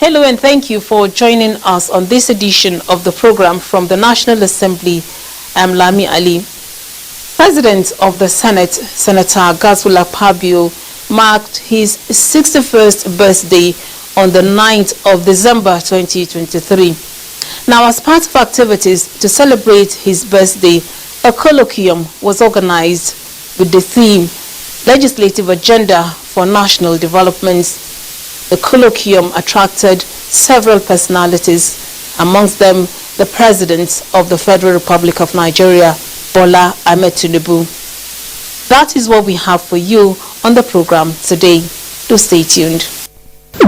Hello and thank you for joining us on this edition of the program from the National Assembly. I'm Lami Ali. President of the Senate, Senator Godswill Akpabio, marked his 61st birthday on the 9th of December 2023. Now, as part of activities to celebrate his birthday, a colloquium was organized with the theme Legislative Agenda for National Development. The colloquium attracted several personalities, amongst them the President of the Federal Republic of Nigeria, Bola Ahmed Tinubu. That is what we have for you on the program today. Do stay tuned.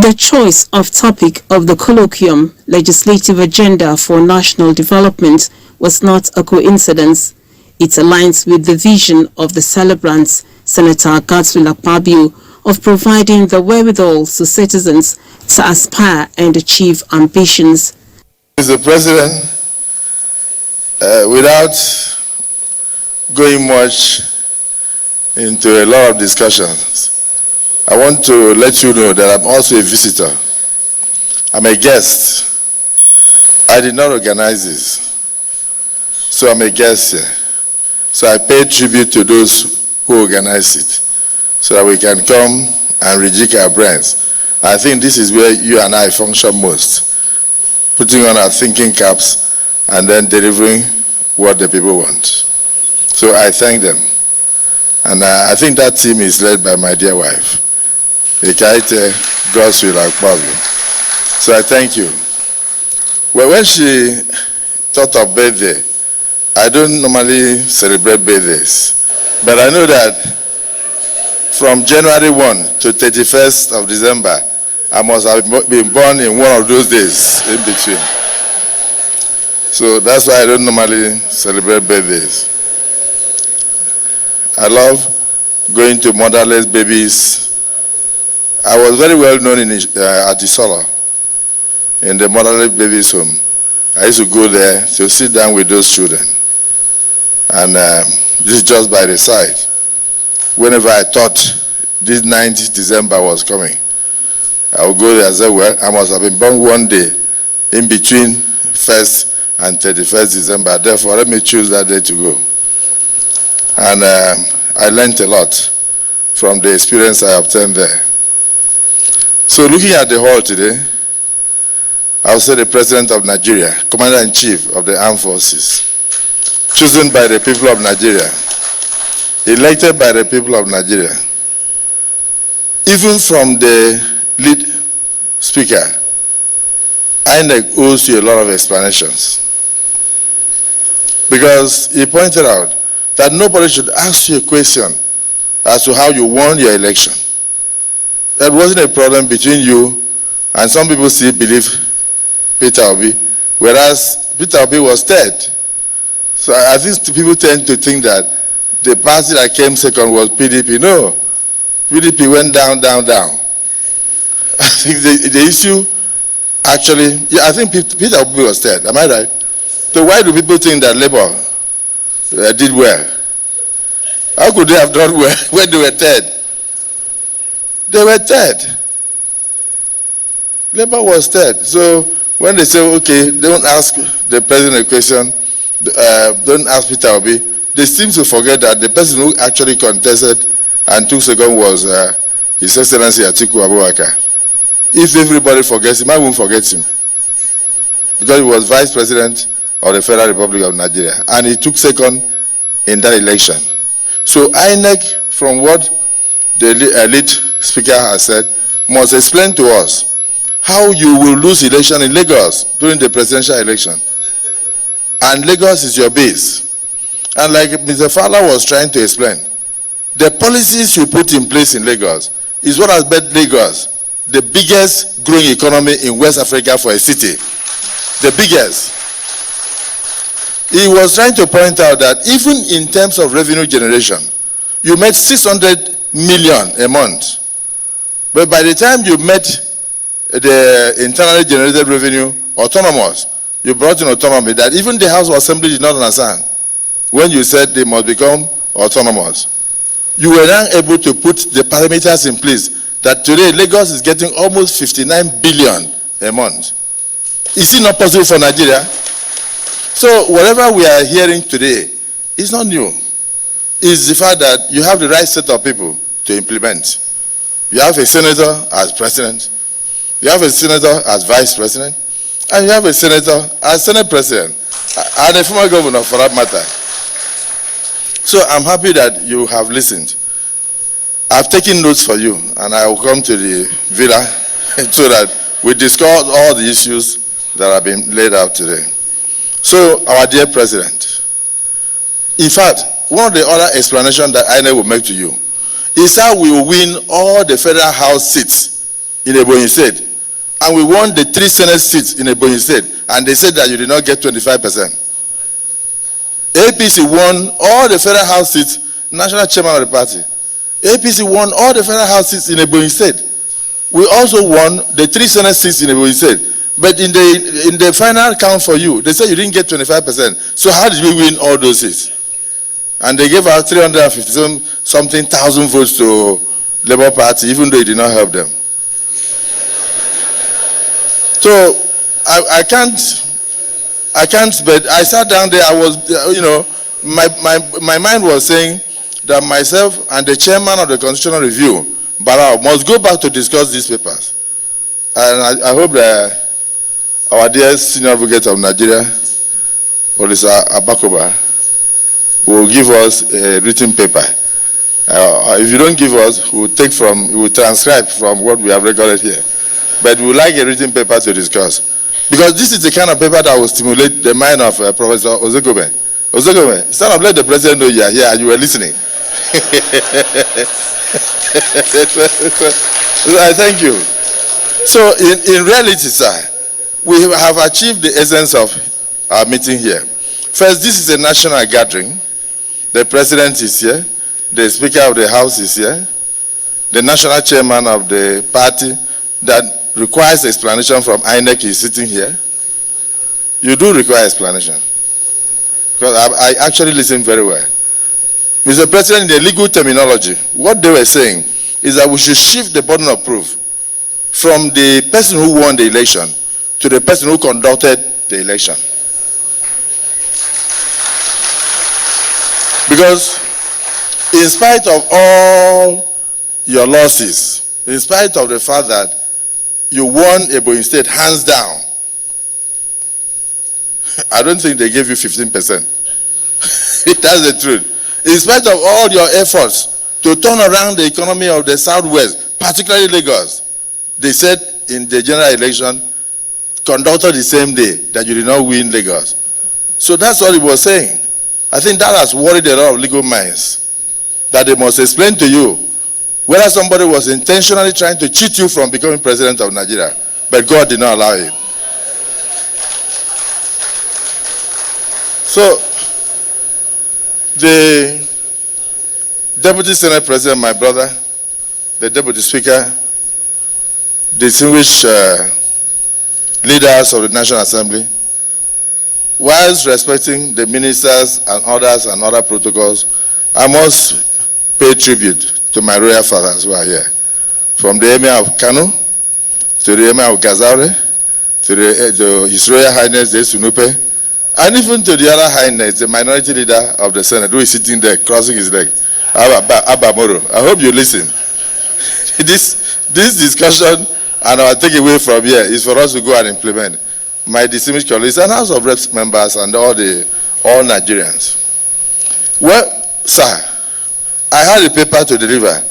The choice of topic of the colloquium, Legislative Agenda for National Development, was not a coincidence. It aligns with the vision of the celebrants, Senator Godswill Akpabio, of providing the wherewithal to citizens to aspire and achieve ambitions. Mr. President, without going much into a lot of discussions, I want to let you know that I'm also a visitor. I'm a guest. I did not organize this, so I'm a guest here. So I pay tribute to those who organized it, so that we can come and rejig our brains. I think this is where you and I function most, putting on our thinking caps and then delivering what the people want. So I thank them. And I think that team is led by my dear wife, Ekaite Godswill Akpabio. So I thank you. Well, when she thought of birthday, I don't normally celebrate birthdays, but I know that from January 1 to 31st of December, I must have been born in one of those days in between. So that's why I don't normally celebrate birthdays. I love going to motherless babies. I was very well known in Atisolo, in the motherless babies home. I used to go there to sit down with those children. And this is just by the side. Whenever I thought this 9th December was coming, I would go there and say, well, I must have been born one day in between 1st and 31st December. Therefore, let me choose that day to go. And I learned a lot from the experience I obtained there. So looking at the hall today, I will say the President of Nigeria, Commander-in-Chief of the Armed Forces, chosen by the people of Nigeria, elected by the people of Nigeria. Even from the lead speaker, INEC owes you a lot of explanations. Because he pointed out that nobody should ask you a question as to how you won your election. That wasn't a problem between you, and some people still believe Peter Obi, whereas Peter Obi was third. So I think people tend to think that the party that came second was PDP. No, PDP went down, down, down. I think the issue actually, I think Peter Obi was third. Am I right? So why do people think that Labour did well? How could they have done well when they were third? They were third. Labour was third. So when they say, okay, don't ask the president a question, don't ask Peter Obi, they seem to forget that the person who actually contested and took second was His Excellency Atiku Abubakar. If everybody forgets him, I won't forget him. Because he was Vice President of the Federal Republic of Nigeria, and he took second in that election. So INEC, from what the lead speaker has said, must explain to us how you will lose election in Lagos during the presidential election. And Lagos is your base. And like Mr. Fowler was trying to explain, the policies you put in place in Lagos is what has made Lagos the biggest growing economy in West Africa for a city. The biggest. He was trying to point out that even in terms of revenue generation, you made 600 million a month. But by the time you met the internally generated revenue autonomous, you brought in autonomy that even the House of Assembly did not understand when you said they must become autonomous. You were now able to put the parameters in place that today Lagos is getting almost 59 billion a month. Is it not possible for Nigeria? So whatever we are hearing today is not new. It's the fact that you have the right set of people to implement. You have a senator as president, you have a senator as vice president, and you have a senator as senate president, and a former governor for that matter. So I'm happy that you have listened. I've taken notes for you, and I will come to the villa so that we discuss all the issues that have been laid out today. So, our dear President, in fact, one of the other explanations that I will make to you is how we will win all the federal house seats in Ebonyi State, and we won the 3 Senate seats in Ebonyi State, and they said that you did not get 25%. APC won all the federal house seats, national chairman of the party. APC won all the federal house seats in Ebonyi State. We also won the 3 Senate seats in Ebonyi State. But in the final count for you, they said you didn't get 25%. So how did we win all those seats? And they gave out 350-something thousand votes to Labour Party, even though it did not help them. So I can't, but I sat down there, I was, my mind was saying that myself and the chairman of the Constitutional Review, Barao, must go back to discuss these papers. And I hope that our dear senior advocate of Nigeria, Olisa Abakoba, will give us a written paper. If you don't give us, we will transcribe from what we have recorded here. But we would like a written paper to discuss. Because this is the kind of paper that will stimulate the mind of Professor Ozekome. Ozekome, stand up, let the president know you are here and you were listening. I thank you. So in reality, sir, we have achieved the essence of our meeting here. First, this is a national gathering. The president is here. The Speaker of the House is here. The national chairman of the party that requires explanation from INEC is sitting here. You do require explanation. Because I actually listen very well. Mr. President, in the legal terminology, what they were saying is that we should shift the burden of proof from the person who won the election to the person who conducted the election. Because in spite of all your losses, in spite of the fact that you won Ebonyi State hands down, I don't think they gave you 15%. That's the truth. In spite of all your efforts to turn around the economy of the Southwest, particularly Lagos, they said in the general election, conducted the same day, that you did not win Lagos. So that's what he was saying. I think that has worried a lot of legal minds, that they must explain to you whether somebody was intentionally trying to cheat you from becoming president of Nigeria, but God did not allow it. So, the Deputy Senate President, my brother, the Deputy Speaker, distinguished leaders of the National Assembly, whilst respecting the ministers and others and other protocols, I must pay tribute to my royal fathers who are here. From the Emir of Kano, to the Emir of Gazaure, to His Royal Highness the Sunupe, and even to the other Highness, the minority leader of the Senate, who is sitting there, crossing his leg, Abba Moro. I hope you listen. This discussion and our takeaway from here is for us to go and implement. My distinguished colleagues and House of Reps members and all Nigerians. Well, sir, I had a paper to deliver,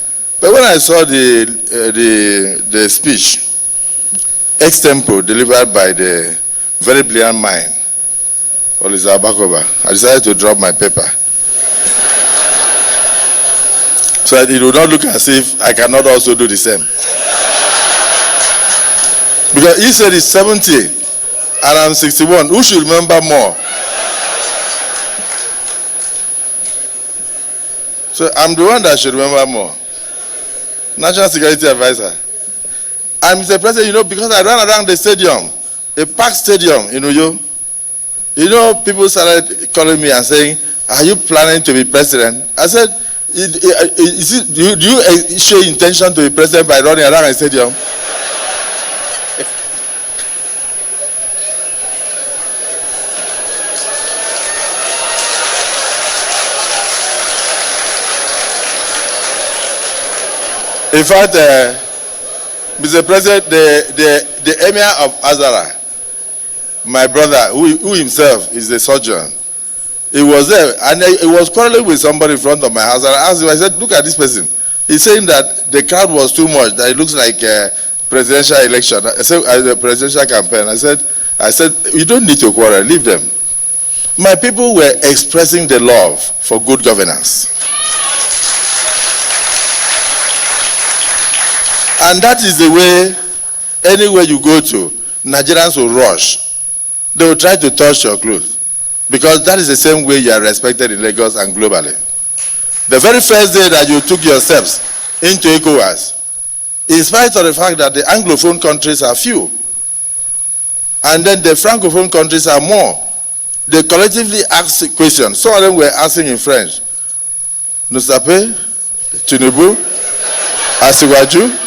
but when I saw the speech, ex-tempo, delivered by the very brilliant mind, Olisa Abakoba, I decided to drop my paper. So that it would not look as if I cannot also do the same. Because he said he's 70 and I'm 61. Who should remember more? So I'm the one that should remember more. National Security Advisor. And Mr. President, because I ran around the stadium, a packed stadium in Uyo, people started calling me and saying, are you planning to be president? I said, do you show intention to be president by running around a stadium? In fact, Mr. President, the Emir of Azara, my brother, who himself is a surgeon, he was there, and he was quarreling with somebody in front of my house. And I asked him, I said, look at this person. He's saying that the crowd was too much, that it looks like a presidential election, a presidential campaign. I said, you don't need to quarrel, leave them. My people were expressing the love for good governance. And that is the way, anywhere you go to, Nigerians will rush. They will try to touch your clothes. Because that is the same way you are respected in Lagos and globally. The very first day that you took your steps into ECOWAS, in spite of the fact that the Anglophone countries are few, and then the Francophone countries are more, they collectively asked questions. Some of them were asking in French. Nusape, Tinubu, Asiwaju.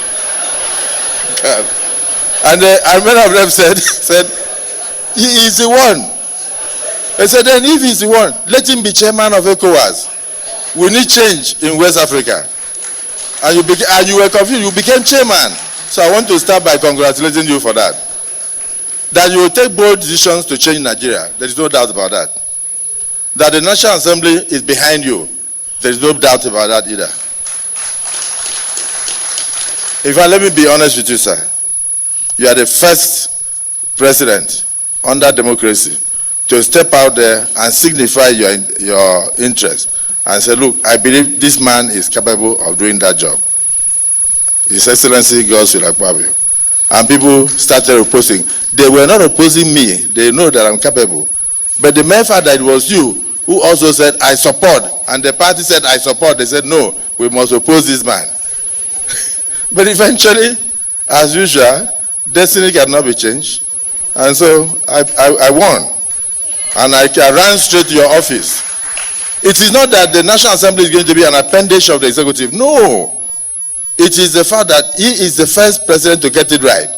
And many of them said, he is the one. They said, then if he's the one, let him be chairman of ECOWAS. We need change in West Africa. And you were confused, you became chairman. So I want to start by congratulating you for that. That you will take bold decisions to change Nigeria. There is no doubt about that. That the National Assembly is behind you. There is no doubt about that either. Let me be honest with you, sir. You are the first president under democracy to step out there and signify your interest and say, look, I believe this man is capable of doing that job. His Excellency, God should acquire you. And people started opposing. They were not opposing me. They know that I'm capable. But the mere fact that it was you who also said, I support, and the party said, I support, they said, no, we must oppose this man. But eventually, as usual, destiny cannot be changed. And so I won. And I ran straight to your office. It is not that the National Assembly is going to be an appendage of the executive. No. It is the fact that he is the first president to get it right.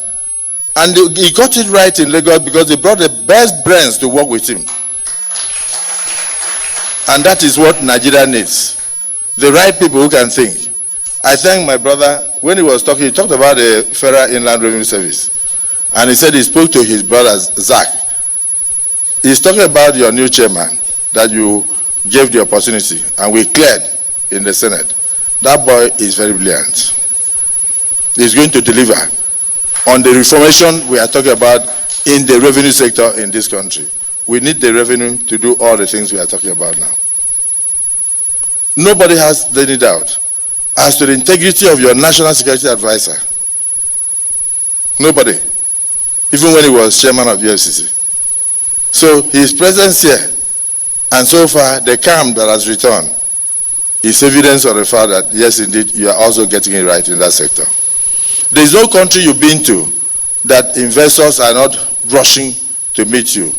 And he got it right in Lagos because he brought the best brains to work with him. And that is what Nigeria needs. The right people who can think. I thank my brother, when he was talking, he talked about the Federal Inland Revenue Service. And he said he spoke to his brother, Zach. He's talking about your new chairman that you gave the opportunity, and we cleared in the Senate. That boy is very brilliant. He's going to deliver on the reformation we are talking about in the revenue sector in this country. We need the revenue to do all the things we are talking about now. Nobody has any doubt as to the integrity of your national security advisor. Nobody. Even when he was chairman of the FCC. So his presence here, and so far the calm that has returned, is evidence of the fact that, yes, indeed, you are also getting it right in that sector. There is no country you've been to that investors are not rushing to meet you.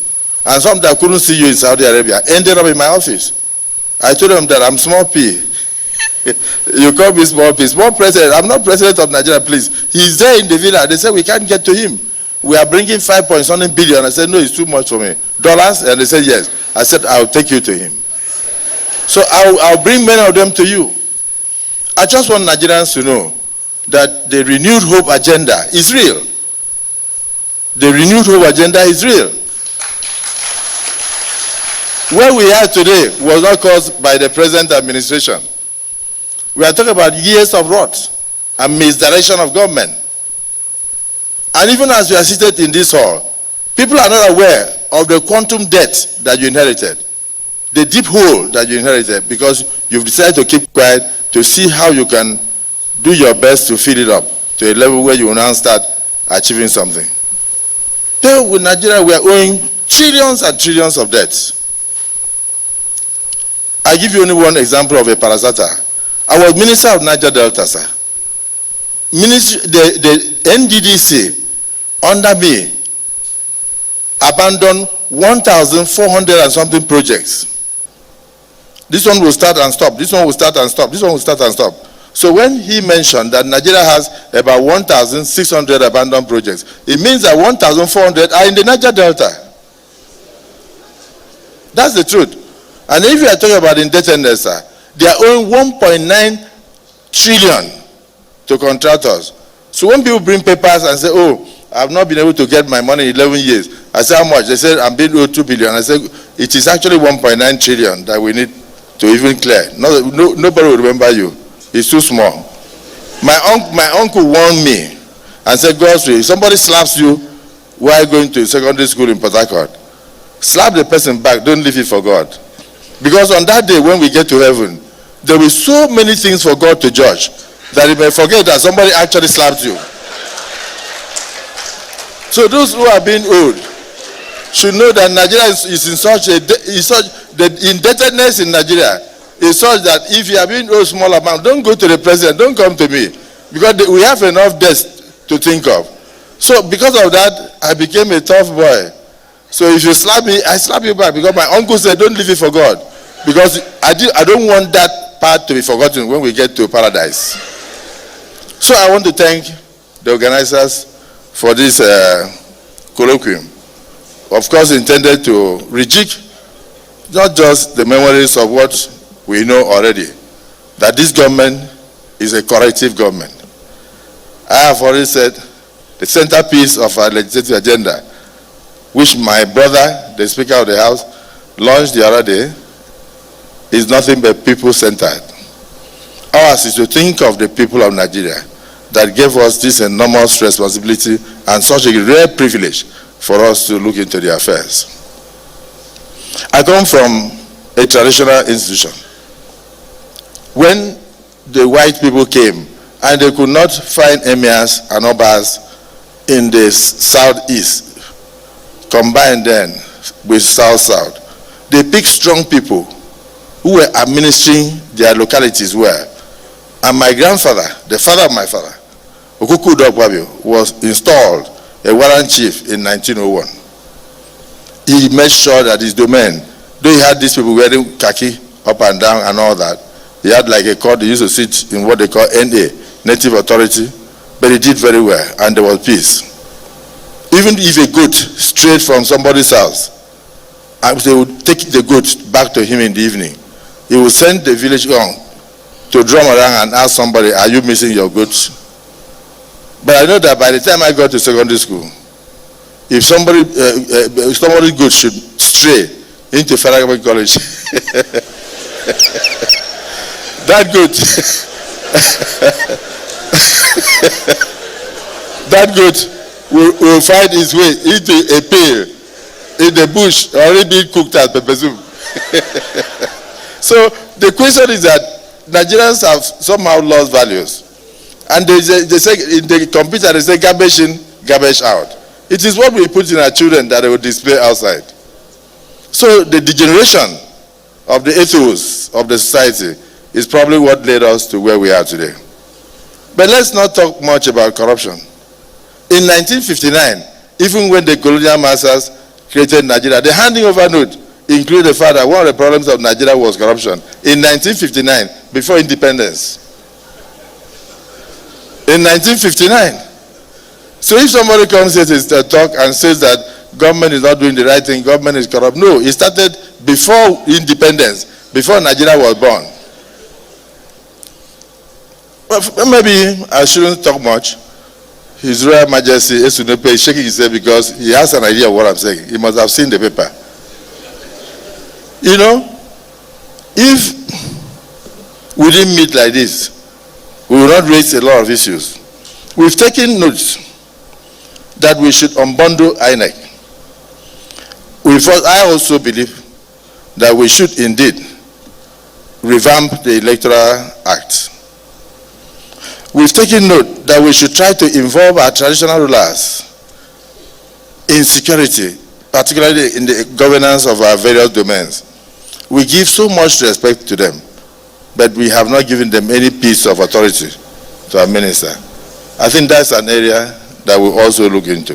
And some that couldn't see you in Saudi Arabia ended up in my office. I told them that I'm small p. You call me small p. Small president. I'm not president of Nigeria, please. He's there in the villa. They said we can't get to him. We are bringing 5.something billion. I said, no, it's too much for me. Dollars? And they said, yes. I said, I'll take you to him. So I'll bring many of them to you. I just want Nigerians to know that the renewed hope agenda is real. The renewed hope agenda is real. Where we are today was not caused by the present administration. We are talking about years of rot and misdirection of government. And even as you are seated in this hall, people are not aware of the quantum debt that you inherited, the deep hole that you inherited, because you've decided to keep quiet to see how you can do your best to fill it up to a level where you will now start achieving something. There with Nigeria, we are owing trillions and trillions of debts. I give you only one example of a parasata. I was Minister of Niger Delta, sir. The NDDC under me abandoned 1,400 and something projects. This one will start and stop. This one will start and stop. This one will start and stop. So when he mentioned that Nigeria has about 1,600 abandoned projects, it means that 1,400 are in the Niger Delta. That's the truth. And if you are talking about indebtedness, they are owing 1.9 trillion to contractors. So when people bring papers and say, oh, I've not been able to get my money in 11 years, I say, how much? They say, I'm being owed 2 billion. I say, it is actually 1.9 trillion that we need to even clear. Nobody will remember you. It's too small. My uncle warned me and said, Godswill, if somebody slaps you while going to secondary school in Port Harcourt, slap the person back, don't leave it for God. Because on that day when we get to heaven, there will be so many things for God to judge that he may forget that somebody actually slapped you. So those who are being owed should know that Nigeria is in such the indebtedness in Nigeria is such that if you are being owed small amount, don't go to the president, don't come to me, because we have enough debts to think of. So because of that, I became a tough boy. So if you slap me, I slap you back, because my uncle said, don't leave it for God, because I don't want that part to be forgotten when we get to paradise. So I want to thank the organizers for this colloquium. Of course, intended to rejig not just the memories of what we know already, that this government is a corrective government. I have already said the centerpiece of our legislative agenda, which my brother, the Speaker of the House, launched the other day, is nothing but people-centered. Ours is to think of the people of Nigeria that gave us this enormous responsibility and such a rare privilege for us to look into their affairs. I come from a traditional institution. When the white people came and they could not find emirs and obas in the southeast, combined then with south-south, they picked strong people who were administering their localities well. And my grandfather, the father of my father, Okuku Dokwabi, was installed a warrant chief in 1901. He made sure that his domain, though he had these people wearing khaki up and down and all that, he had like a court, he used to sit in what they call NTA, Native Authority, but he did very well and there was peace. Even if a goat strayed from somebody's house, and they would take the goat back to him in the evening, he would send the village on to drum around and ask somebody, are you missing your goat? But I know that by the time I got to secondary school, if somebody's goat should stray into Federal Government College, that goat, that goat will find its way into a pail in the bush already being cooked as pepper soup. So the question is that Nigerians have somehow lost values. And they say in the computer, they say garbage in, garbage out. It is what we put in our children that they will display outside. So the degeneration of the ethos of the society is probably what led us to where we are today. But let's not talk much about corruption. In 1959, even when the colonial masters created Nigeria, the handing over note included the fact that one of the problems of Nigeria was corruption. In 1959, before independence. In 1959. So if somebody comes here to talk and says that government is not doing the right thing, government is corrupt, no, it started before independence, before Nigeria was born. Well, maybe I shouldn't talk much. His Royal Majesty Esunepe is shaking his head because he has an idea of what I'm saying. He must have seen the paper. You know, if we didn't meet like this, we will not raise a lot of issues. We've taken notes that we should unbundle INEC. I also believe that we should indeed revamp the Electoral Act. We've taken note that we should try to involve our traditional rulers in security, particularly in the governance of our various domains. We give so much respect to them, but we have not given them any piece of authority to administer. I think that's an area that we'll also look into.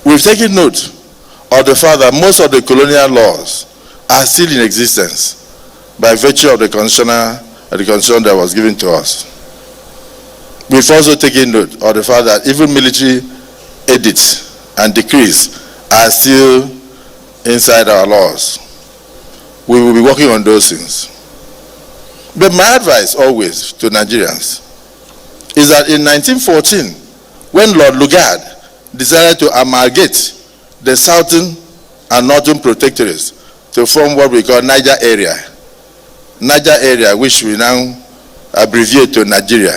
We've taken note of the fact that most of the colonial laws are still in existence by virtue of the constitution that was given to us. We've also taken note of the fact that even military edicts and decrees are still inside our laws. We will be working on those things. But my advice always to Nigerians is that in 1914, when Lord Lugard decided to amalgate the southern and northern protectorates to form what we call Niger area, which we now abbreviate to Nigeria,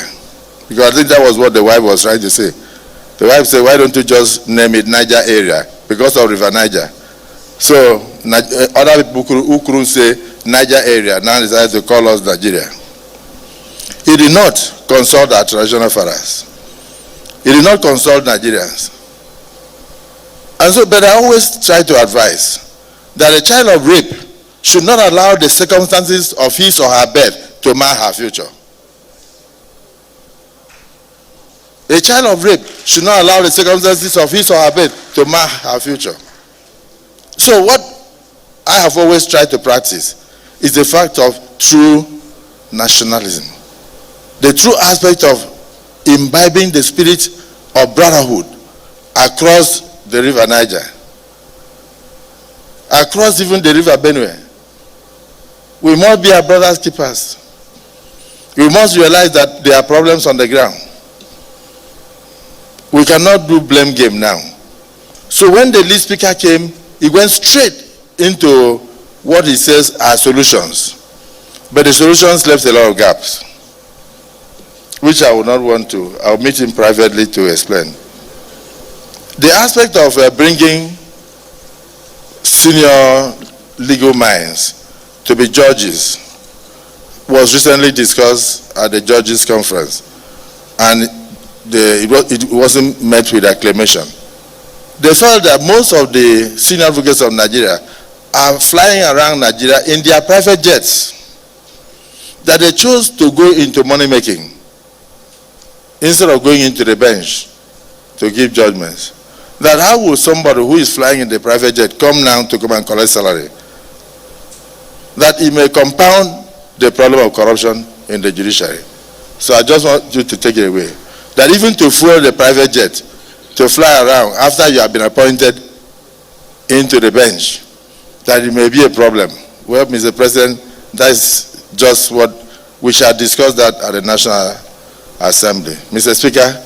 because I think that was what the wife was trying to say. The wife said, why don't you just name it Niger area, because of River Niger. So other people who couldn't say Niger area now decided to call us Nigeria. He did not consult our traditional fathers. He did not consult Nigerians. And so, but I always try to advise that a child of rape should not allow the circumstances of his or her birth to mar her future. A child of rape should not allow the circumstances of his or her birth to mar her future. So what I have always tried to practice is the fact of true nationalism. The true aspect of imbibing the spirit of brotherhood across the river Niger, across even the river Benue. We must be our brothers' keepers. We must realize that there are problems on the ground. We cannot do blame game now. So when the lead speaker came, he went straight into what he says are solutions. But the solutions left a lot of gaps, which I would not want to. I'll meet him privately to explain. The aspect of bringing senior legal minds to be judges was recently discussed at the judges' conference, and it wasn't met with acclamation. They felt that most of the senior advocates of Nigeria are flying around Nigeria in their private jets, that they chose to go into money making instead of going into the bench to give judgments. That how will somebody who is flying in the private jet come now to come and collect salary? That it may compound the problem of corruption in the judiciary. So I just want you to take it away. That even to fuel the private jet, to fly around after you have been appointed into the bench, that it may be a problem. Well, Mr. President, that's just what we shall discuss that at the National Assembly. Mr. Speaker,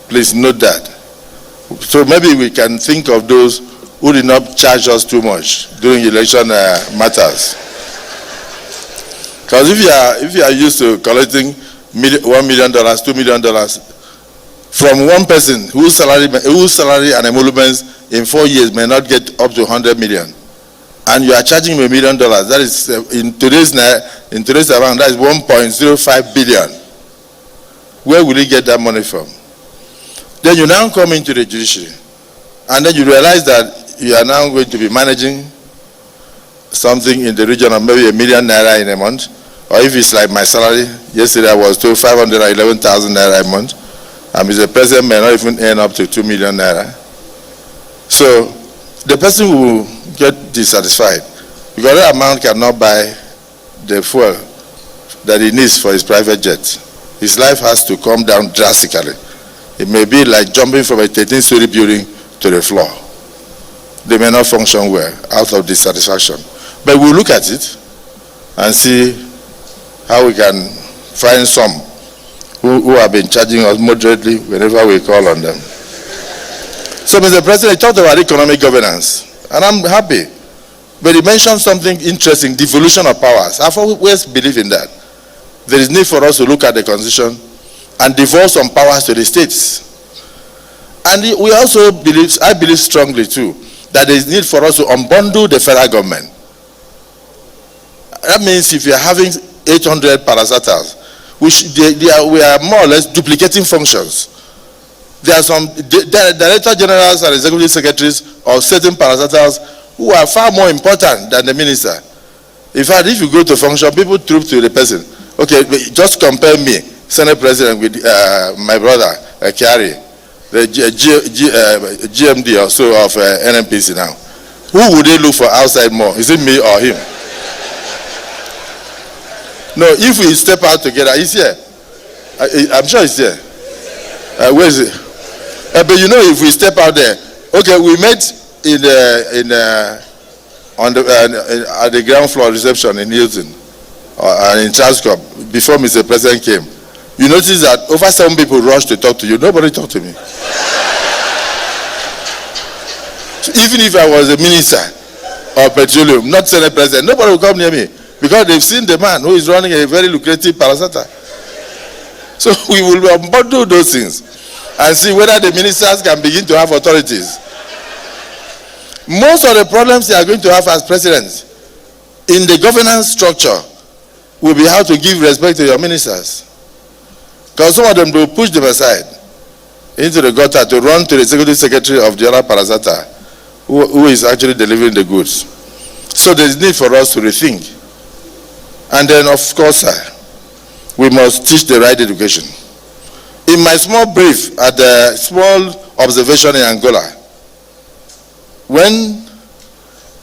please note that. So maybe we can think of those who did not charge us too much during election matters. Because if you are used to collecting $1 million, $2 million from one person whose salary and emoluments in 4 years may not get up to 100 million, and you are charging him $1 million, that is in today's amount, that is 1.05 billion. Where will he get that money from? Then you now come into the judiciary, and then you realize that you are now going to be managing something in the region of maybe ₦1 million in a month, or if it's like my salary, yesterday I was told 511,000 naira a month, and Mr. President may not even earn up to 2 million naira. So the person will get dissatisfied because that amount cannot buy the fuel that he needs for his private jet. His life has to come down drastically. It may be like jumping from a 13-story building to the floor. They may not function well out of dissatisfaction. But we'll look at it and see how we can find some who have been charging us moderately whenever we call on them. So, Mr. President, he talked about economic governance, and I'm happy. But he mentioned something interesting, devolution of powers. I've always believed in that. There is need for us to look at the Constitution and devolve some powers to the states. And we also believe, I believe strongly too, that there is need for us to unbundle the federal government. That means if you are having 800 parastatals, we are more or less duplicating functions. There are some director generals and executive secretaries of certain parastatals who are far more important than the minister. In fact, if you go to function, people troop to the person. Okay, just compare me, Senate President, with my brother, Kiari, the GMD or so of NMPC now. Who would they look for outside more? Is it me or him? No, if we step out together, he's here. I'm sure he's here. Where is it? But you know, if we step out there, okay, we met at the ground floor reception in Hilton in Transcorp before Mr. President came, you notice that over 7 people rushed to talk to you. Nobody talked to me. So even if I was a minister of petroleum, not Senate President, nobody will come near me because they've seen the man who is running a very lucrative parasata. So we will undo those things and see whether the ministers can begin to have authorities. Most of the problems they are going to have as presidents in the governance structure will be how to give respect to your ministers. Because some of them will push them aside into the gutter to run to the executive secretary of the other parasata who is actually delivering the goods. So there is need for us to rethink. And then, of course, we must teach the right education. In my small brief at the small observation in Angola, when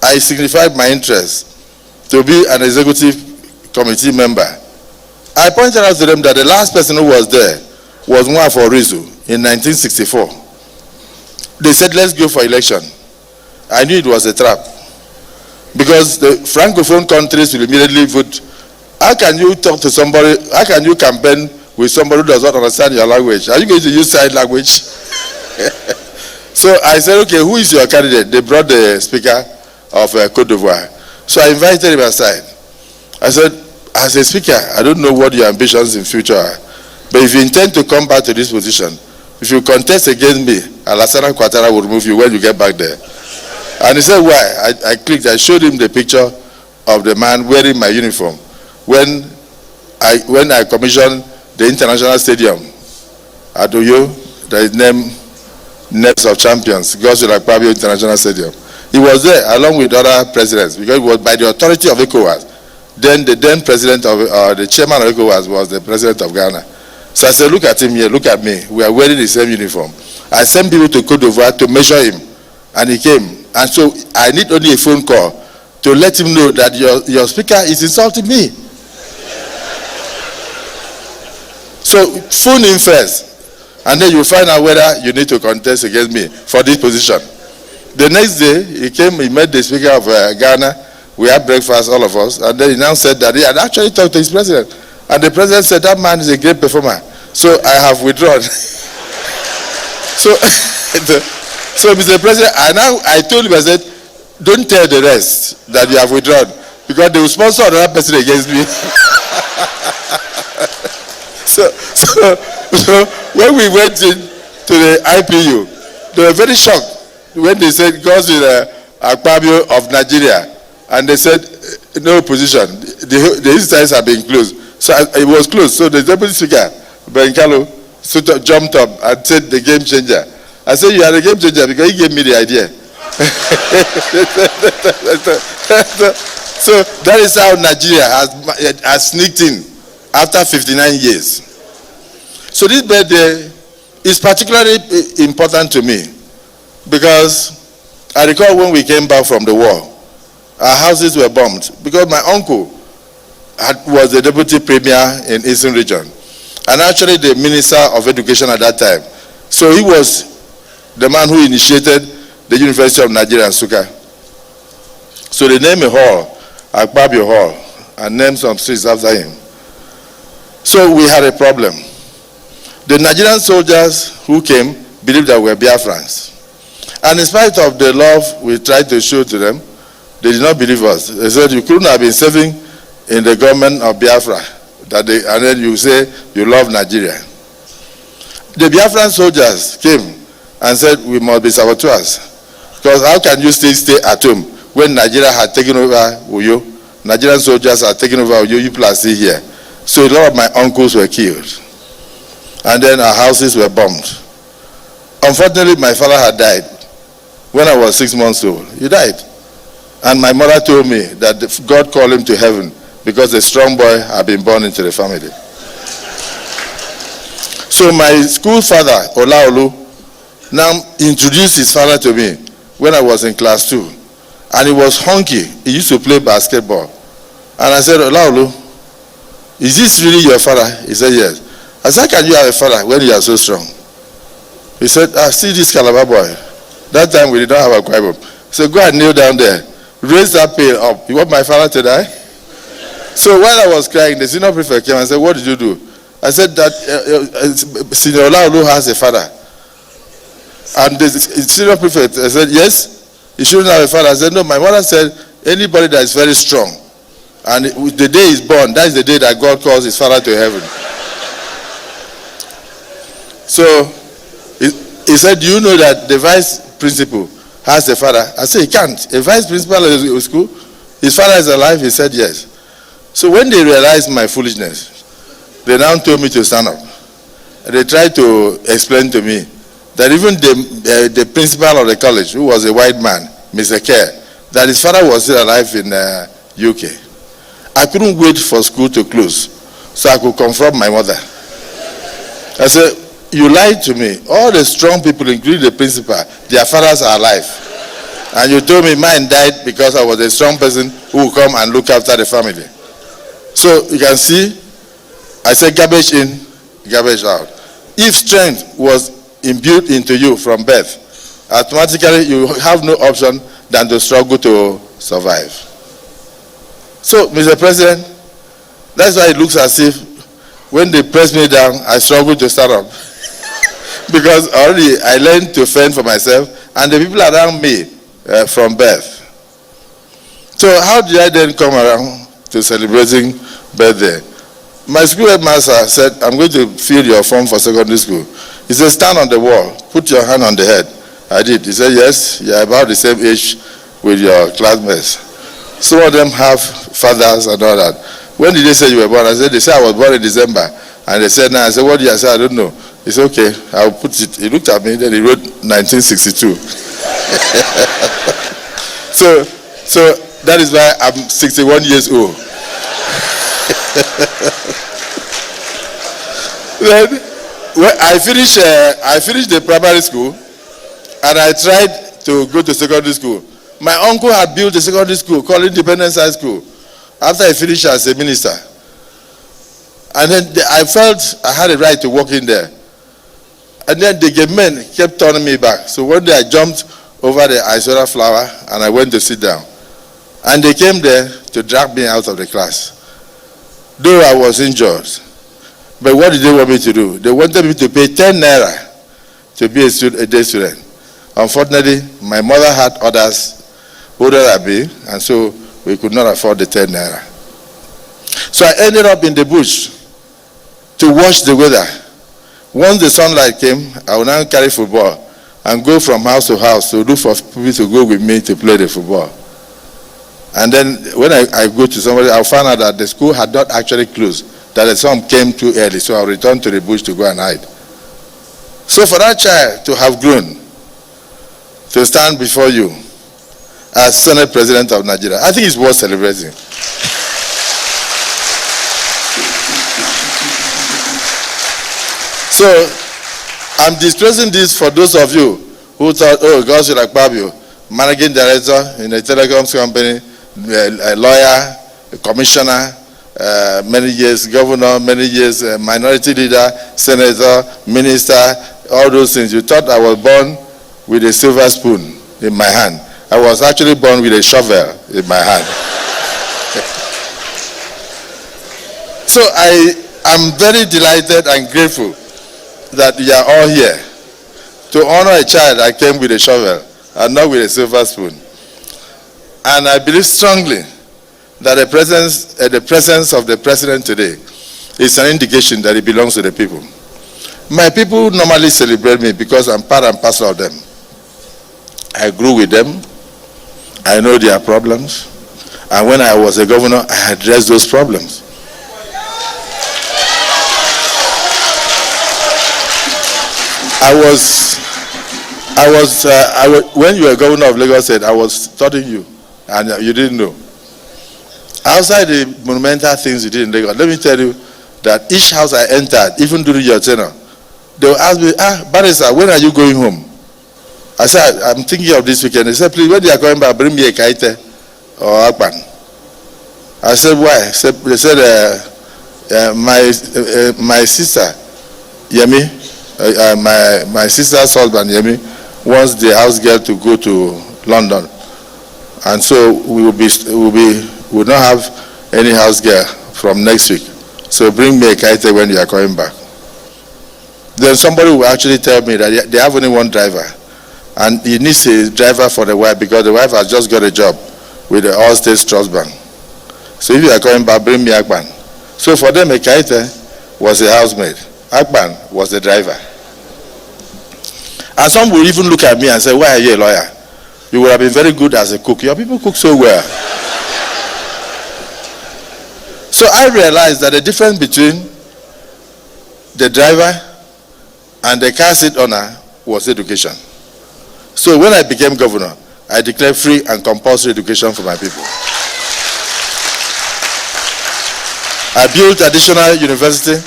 I signified my interest to be an executive committee member, I pointed out to them that the last person who was there was Mwafo Rizu in 1964. They said, let's go for election. I knew it was a trap because the Francophone countries will immediately vote. How can you talk to somebody, how can you campaign with somebody who does not understand your language? Are you going to use sign language? So I said, okay, who is your candidate? They brought the speaker of Côte d'Ivoire. So I invited him aside. I said, as a speaker, I don't know what your ambitions in future are, but if you intend to come back to this position, if you contest against me, Alassane Ouattara will remove you when you get back there. And he said, why? I clicked, I showed him the picture of the man wearing my uniform when I commissioned the international stadium at Oyo, that is named Nest of Champions, Godswill Akpabio International Stadium. He was there along with other presidents because it was by the authority of ECOWAS. Then the then president of, the chairman of ECOWAS was the president of Ghana. So I said, look at him here, look at me. We are wearing the same uniform. I sent people to Côte d'Ivoire to measure him, and he came. And so I need only a phone call to let him know that your speaker is insulting me. So phone him first, and then you'll find out whether you need to contest against me for this position. The next day, he came, he met the speaker of Ghana. We had breakfast, all of us, and then he now said that he had actually talked to his president. And the president said, that man is a great performer. So I have withdrawn. So Mr. President, I told him, I said, don't tell the rest that you have withdrawn, because they will sponsor another person against me. So when we went in to the IPU, they were very shocked when they said, Godswill Akpabio of Nigeria, and they said, no opposition. The instances have been closed. So it was closed. So the deputy speaker, Benkalo, jumped up and said, the game changer. I said, you are a game changer because he gave me the idea. So that is how Nigeria has sneaked in after 59 years. So this birthday is particularly important to me because I recall when we came back from the war, our houses were bombed because my uncle was the deputy premier in Eastern Region and actually the minister of education at that time. So he was the man who initiated the University of Nigeria in Nsukka. So they named a hall, Akpabio Hall, and named some streets after him. So we had a problem. The Nigerian soldiers who came believed that we were Biafrans. And in spite of the love we tried to show to them, they did not believe us. They said, you couldn't have been serving in the government of Biafra, and then you say you love Nigeria. The Biafran soldiers came and said, we must be saboteurs. Because how can you still stay at home when Nigeria had taken over Uyo? Nigerian soldiers are taking over Uyo, you people are still here. So a lot of my uncles were killed. And then our houses were bombed. Unfortunately, my father had died when I was 6 months old. He died. And my mother told me that God called him to heaven because a strong boy had been born into the family. So my school father, Olaolu, now introduced his father to me when I was in class 2. And he was hunky. He used to play basketball. And I said, Olaolu, is this really your father? He said, yes. I said, how can you have a father when you are so strong? He said, see this Calabar boy. That time we did not have a Bible. So go and kneel down there. Raise that pail up. You want my father to die? So while I was crying, the senior prefect came and said, what did you do? I said that Senior Olaolu has a father. And the senior prefect said, yes, he shouldn't have a father. I said, no, my mother said, anybody that is very strong, and the day he's born, that is the day that God calls his father to heaven. So he said, do you know that the vice principal has a father? I said, he can't. A vice principal of school, his father is alive? He said, yes. So when they realized my foolishness, they now told me to stand up. They tried to explain to me that even the principal of the college, who was a white man, Mr. Kerr, that his father was still alive in UK. I couldn't wait for school to close so I could confront my mother. I said, you lied to me. All the strong people, including the principal, their fathers are alive. And you told me mine died because I was a strong person who would come and look after the family. So you can see, I said garbage in, garbage out. If strength was imbued into you from birth, automatically you have no option than to struggle to survive. So, Mr. President, that's why it looks as if when they press me down, I struggle to stand up. Because already I learned to fend for myself and the people around me from birth. So how did I then come around to celebrating birthday? My school headmaster said, I'm going to fill your form for secondary school. He said, stand on the wall, put your hand on the head. I did. He said, yes, you're about the same age with your classmates. Some of them have fathers and all that. When did they say you were born? I said, they said I was born in December. And they said, no. I said, what did you say? I don't know. He said, okay, I'll put it. He looked at me, then he wrote 1962. So that is why I'm 61 years old. Then, when I finished the primary school, and I tried to go to secondary school. My uncle had built a secondary school called Independence High School after I finished as a minister. And then I felt I had a right to walk in there. And then the gay men kept turning me back. So one day I jumped over the Isora flower and I went to sit down. And they came there to drag me out of the class. Though I was injured. But what did they want me to do? They wanted me to pay 10 naira to be a day student. Unfortunately, my mother had others older than me, and so we could not afford the 10 naira. So I ended up in the bush to watch the weather. Once the sunlight came, I would now carry football and go from house to house to look for people to go with me to play the football. And then when I go to somebody, I'll find out that the school had not actually closed, that the sun came too early, so I'll return to the bush to go and hide. So for that child to have grown, to stand before you as Senate President of Nigeria, I think it's worth celebrating. So I'm disclosing this for those of you who thought, oh, Godswill Akpabio, managing director in a telecoms company, a lawyer, a commissioner, many years governor, many years minority leader, senator, minister, all those things. You thought I was born with a silver spoon in my hand. I was actually born with a shovel in my hand. So I am very delighted and grateful that we are all here to honor a child that came with a shovel and not with a silver spoon. And I believe strongly that the presence of the president today is an indication that he belongs to the people. My people normally celebrate me because I'm part and parcel of them. I grew with them. I know their problems. And when I was a governor, I addressed those problems. When you were governor of Lagos State, I was studying you, and you didn't know. Outside the monumental things you did in Lagos, let me tell you that each house I entered, even during your tenure, they will ask me, Barrister, when are you going home? I said, I'm thinking of this weekend. They said, please, when they are coming back, bring me a kaite or akpan. I said, why? They said, my sister, Yemi, my sister's husband, Yemi, wants the house girl to go to London. And so we will not have any house girl from next week. So bring me a kite when you are coming back. Then somebody will actually tell me that they have only one driver, and he needs a driver for the wife because the wife has just got a job with the All-State Trust Bank. So if you are coming back, bring me Akban. So for them, a kite was a housemaid. Akban was the driver. And some will even look at me and say, why are you a lawyer? You would have been very good as a cook. Your people cook so well. So I realized that the difference between the driver and the car seat owner was education. So when I became governor, I declared free and compulsory education for my people. I built additional university.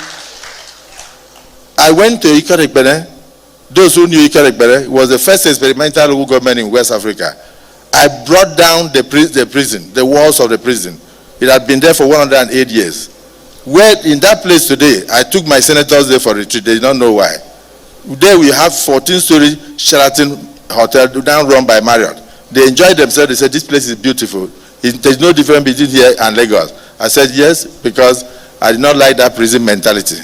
I went to Ikorekbene. Those who knew Ikorekbene, it was the first experimental local government in West Africa. I brought down the prison, the walls of the prison. It had been there for 108 years. Where in that place today, I took my senators there for retreat. They did not know why. There we have 14-story Sheraton hotel now run by Marriott. They enjoyed themselves. They said, this place is beautiful. There's no difference between here and Lagos. I said, yes, because I did not like that prison mentality.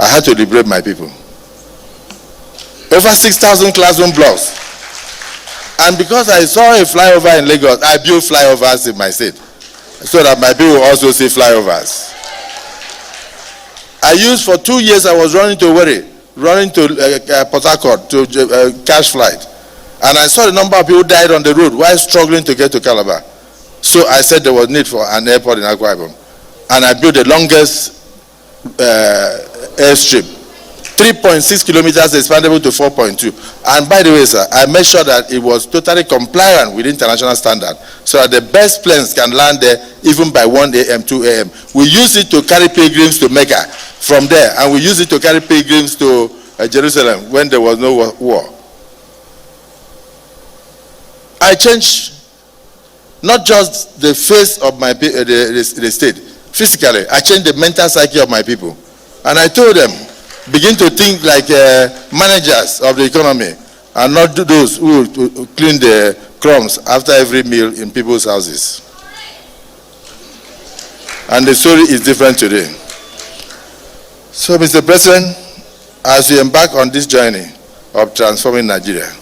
I had to liberate my people. Over 6,000 classroom blocks. And because I saw a flyover in Lagos, I built flyovers in my state, so that my people will also see flyovers. I used for 2 years, I was running to Owerri, running to Port Harcourt to cash flight. And I saw the number of people died on the road while struggling to get to Calabar. So I said there was need for an airport in Akwa Ibom. And I built the longest airstrip. 3.6 kilometers expandable to 4.2. And by the way, sir, I made sure that it was totally compliant with international standard, so that the best planes can land there even by 1 a.m., 2 a.m. We use it to carry pilgrims to Mecca from there, and we use it to carry pilgrims to Jerusalem when there was no war. I changed not just the face of my the state, physically. I changed the mental psyche of my people. And I told them, begin to think like managers of the economy, and not those who clean the crumbs after every meal in people's houses. And the story is different today. So, Mr. President, as you embark on this journey of transforming Nigeria,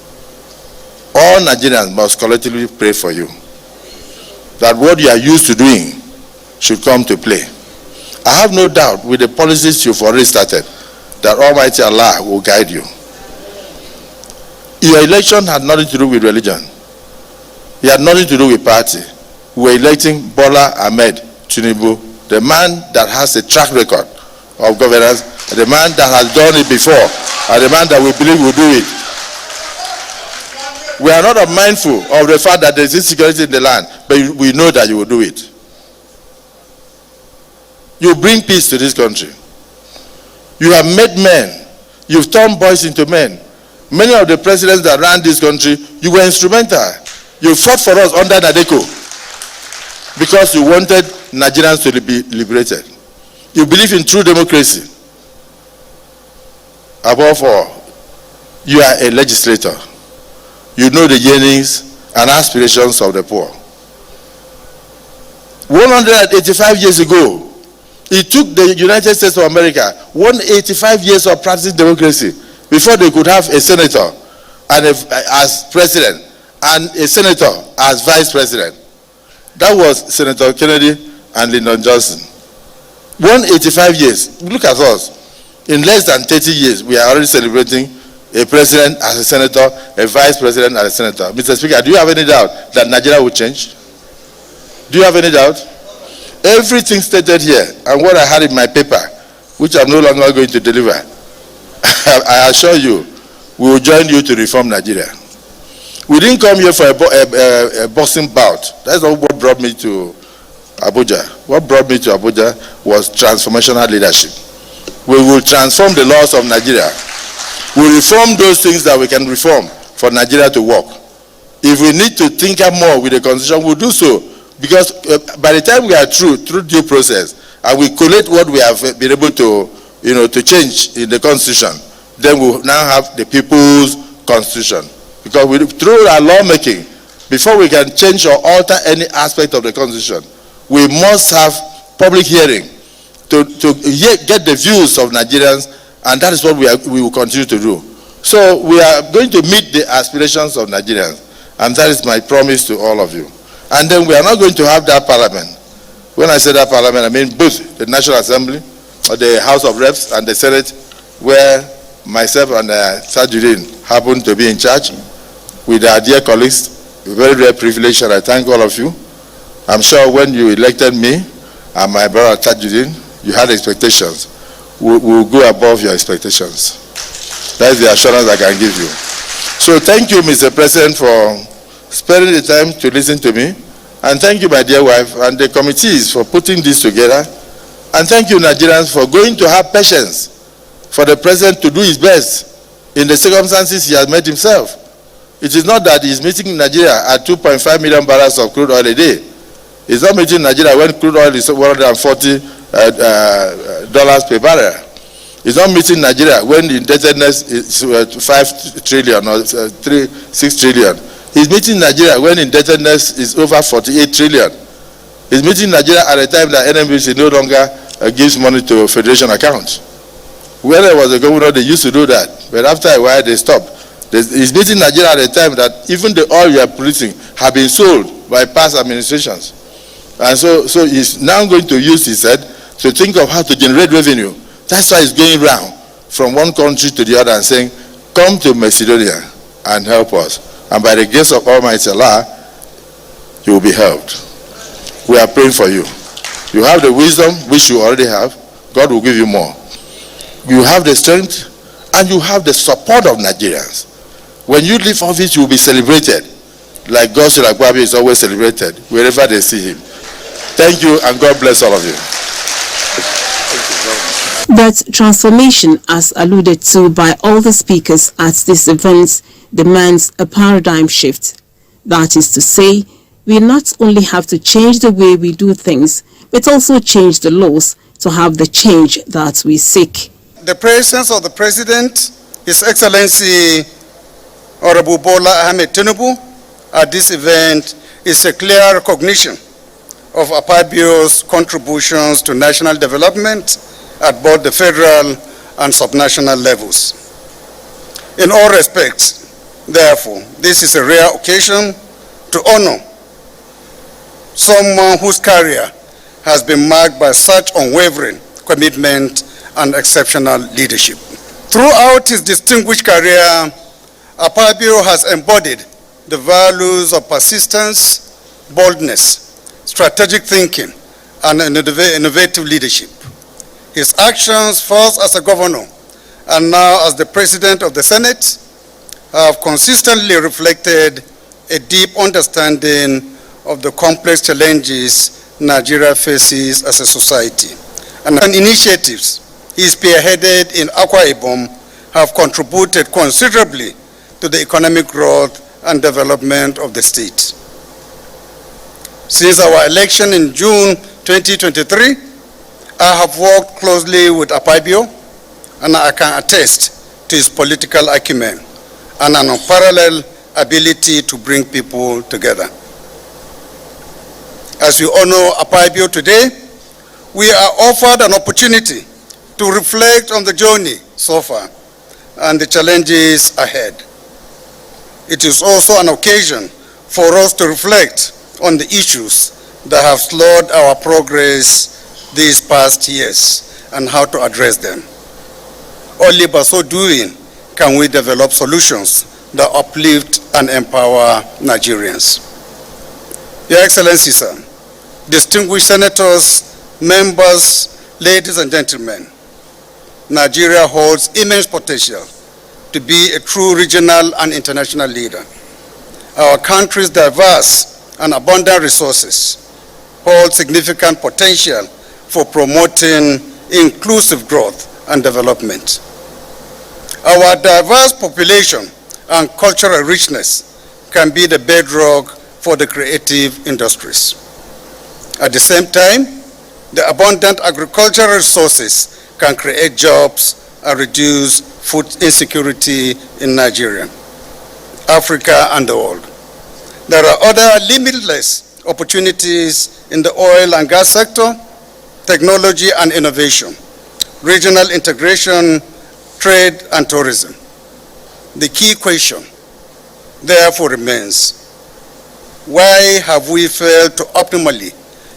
all Nigerians must collectively pray for you, that what you are used to doing should come to play. I have no doubt with the policies you've already started, that Almighty Allah will guide you. Your election had nothing to do with religion. It had nothing to do with party. We were electing Bola Ahmed Tinubu, the man that has a track record of governance, the man that has done it before, and the man that we believe will do it. We are not mindful of the fact that there is insecurity in the land, but we know that you will do it. You bring peace to this country. You have made men. You've turned boys into men. Many of the presidents that ran this country, you were instrumental. You fought for us under Nadeko because you wanted Nigerians to be liberated. You believe in true democracy. Above all, you are a legislator. You know the yearnings and aspirations of the poor. 185 years ago, it took the United States of America 185 years of practicing democracy before they could have a senator and as president and a senator as vice president. That was Senator Kennedy and Lyndon Johnson. 185 years. Look at us. In less than 30 years, we are already celebrating a president as a senator, a vice president as a senator. Mr. Speaker, do you have any doubt that Nigeria will change? Do you have any doubt? Everything stated here and what I had in my paper, which I'm no longer going to deliver, I assure you, we will join you to reform Nigeria. We didn't come here for a boxing bout. That's not what brought me to Abuja. What brought me to Abuja was transformational leadership. We will transform the laws of Nigeria. We will reform those things that we can reform for Nigeria to work. If we need to tinker more with the constitution, we'll do so. Because by the time we are through due process, and we collate what we have been able to, to change in the constitution, then we'll now have the people's constitution. Because through our lawmaking, before we can change or alter any aspect of the constitution, we must have public hearing to get the views of Nigerians, and that is what we will continue to do. So we are going to meet the aspirations of Nigerians, and that is my promise to all of you. And then we are not going to have that parliament. When I say that parliament, I mean both the National Assembly, or the House of Reps, and the Senate, where myself and Tajuddin happen to be in charge with our dear colleagues. A very rare privilege, and I thank all of you. I'm sure when you elected me and my brother Tajuddin, you had expectations. We will go above your expectations. That's the assurance I can give you. So thank you, Mr. President, for sparing the time to listen to me. And thank you, my dear wife, and the committees for putting this together. And thank you, Nigerians, for going to have patience for the President to do his best in the circumstances he has met himself. It is not that he's meeting Nigeria at 2.5 million barrels of crude oil a day. He's not meeting Nigeria when crude oil is $140 per barrel. He's not meeting Nigeria when the indebtedness is 5 trillion or 6 trillion. He's meeting Nigeria when indebtedness is over 48 trillion. He's meeting Nigeria at a time that NMBC no longer gives money to federation accounts. When I was a governor, they used to do that, but after a while they stopped. He's meeting Nigeria at a time that even the oil we are producing have been sold by past administrations. And so he's now going to use his head to think of how to generate revenue. That's why he's going around from one country to the other and saying, come to Macedonia and help us. And by the grace of Almighty Allah, you will be helped. We are praying for you. You have the wisdom, which you already have. God will give you more. You have the strength, and you have the support of Nigerians. When you leave office, you will be celebrated. Like Godswill Akpabio is always celebrated wherever they see him. Thank you, and God bless all of you. That transformation, as alluded to by all the speakers at this event, demands a paradigm shift. That is to say, we not only have to change the way we do things, but also change the laws to have the change that we seek. The presence of the President, His Excellency Honorable Bola Ahmed Tinubu, at this event is a clear recognition of Akpabio's contributions to national development at both the federal and subnational levels. In all respects, therefore, this is a rare occasion to honor someone whose career has been marked by such unwavering commitment and exceptional leadership. Throughout his distinguished career, Akpabio has embodied the values of persistence, boldness, strategic thinking, and innovative leadership. His actions, first as a governor and now as the President of the Senate, have consistently reflected a deep understanding of the complex challenges Nigeria faces as a society. And initiatives he spearheaded in Akwa Ibom have contributed considerably to the economic growth and development of the state. Since our election in June 2023, I have worked closely with Akpabio, and I can attest to his political acumen and an unparalleled ability to bring people together. As we honor Akpabio today, we are offered an opportunity to reflect on the journey so far and the challenges ahead. It is also an occasion for us to reflect on the issues that have slowed our progress these past years and how to address them. Only by so doing can we develop solutions that uplift and empower Nigerians. Your Excellency, sir, distinguished senators, members, ladies and gentlemen, Nigeria holds immense potential to be a true regional and international leader. Our country's diverse and abundant resources hold significant potential for promoting inclusive growth and development. Our diverse population and cultural richness can be the bedrock for the creative industries. At the same time, the abundant agricultural resources can create jobs and reduce food insecurity in Nigeria, Africa, and the world. There are other limitless opportunities in the oil and gas sector, technology and innovation, regional integration, trade and tourism. The key question therefore remains, why have we failed to optimally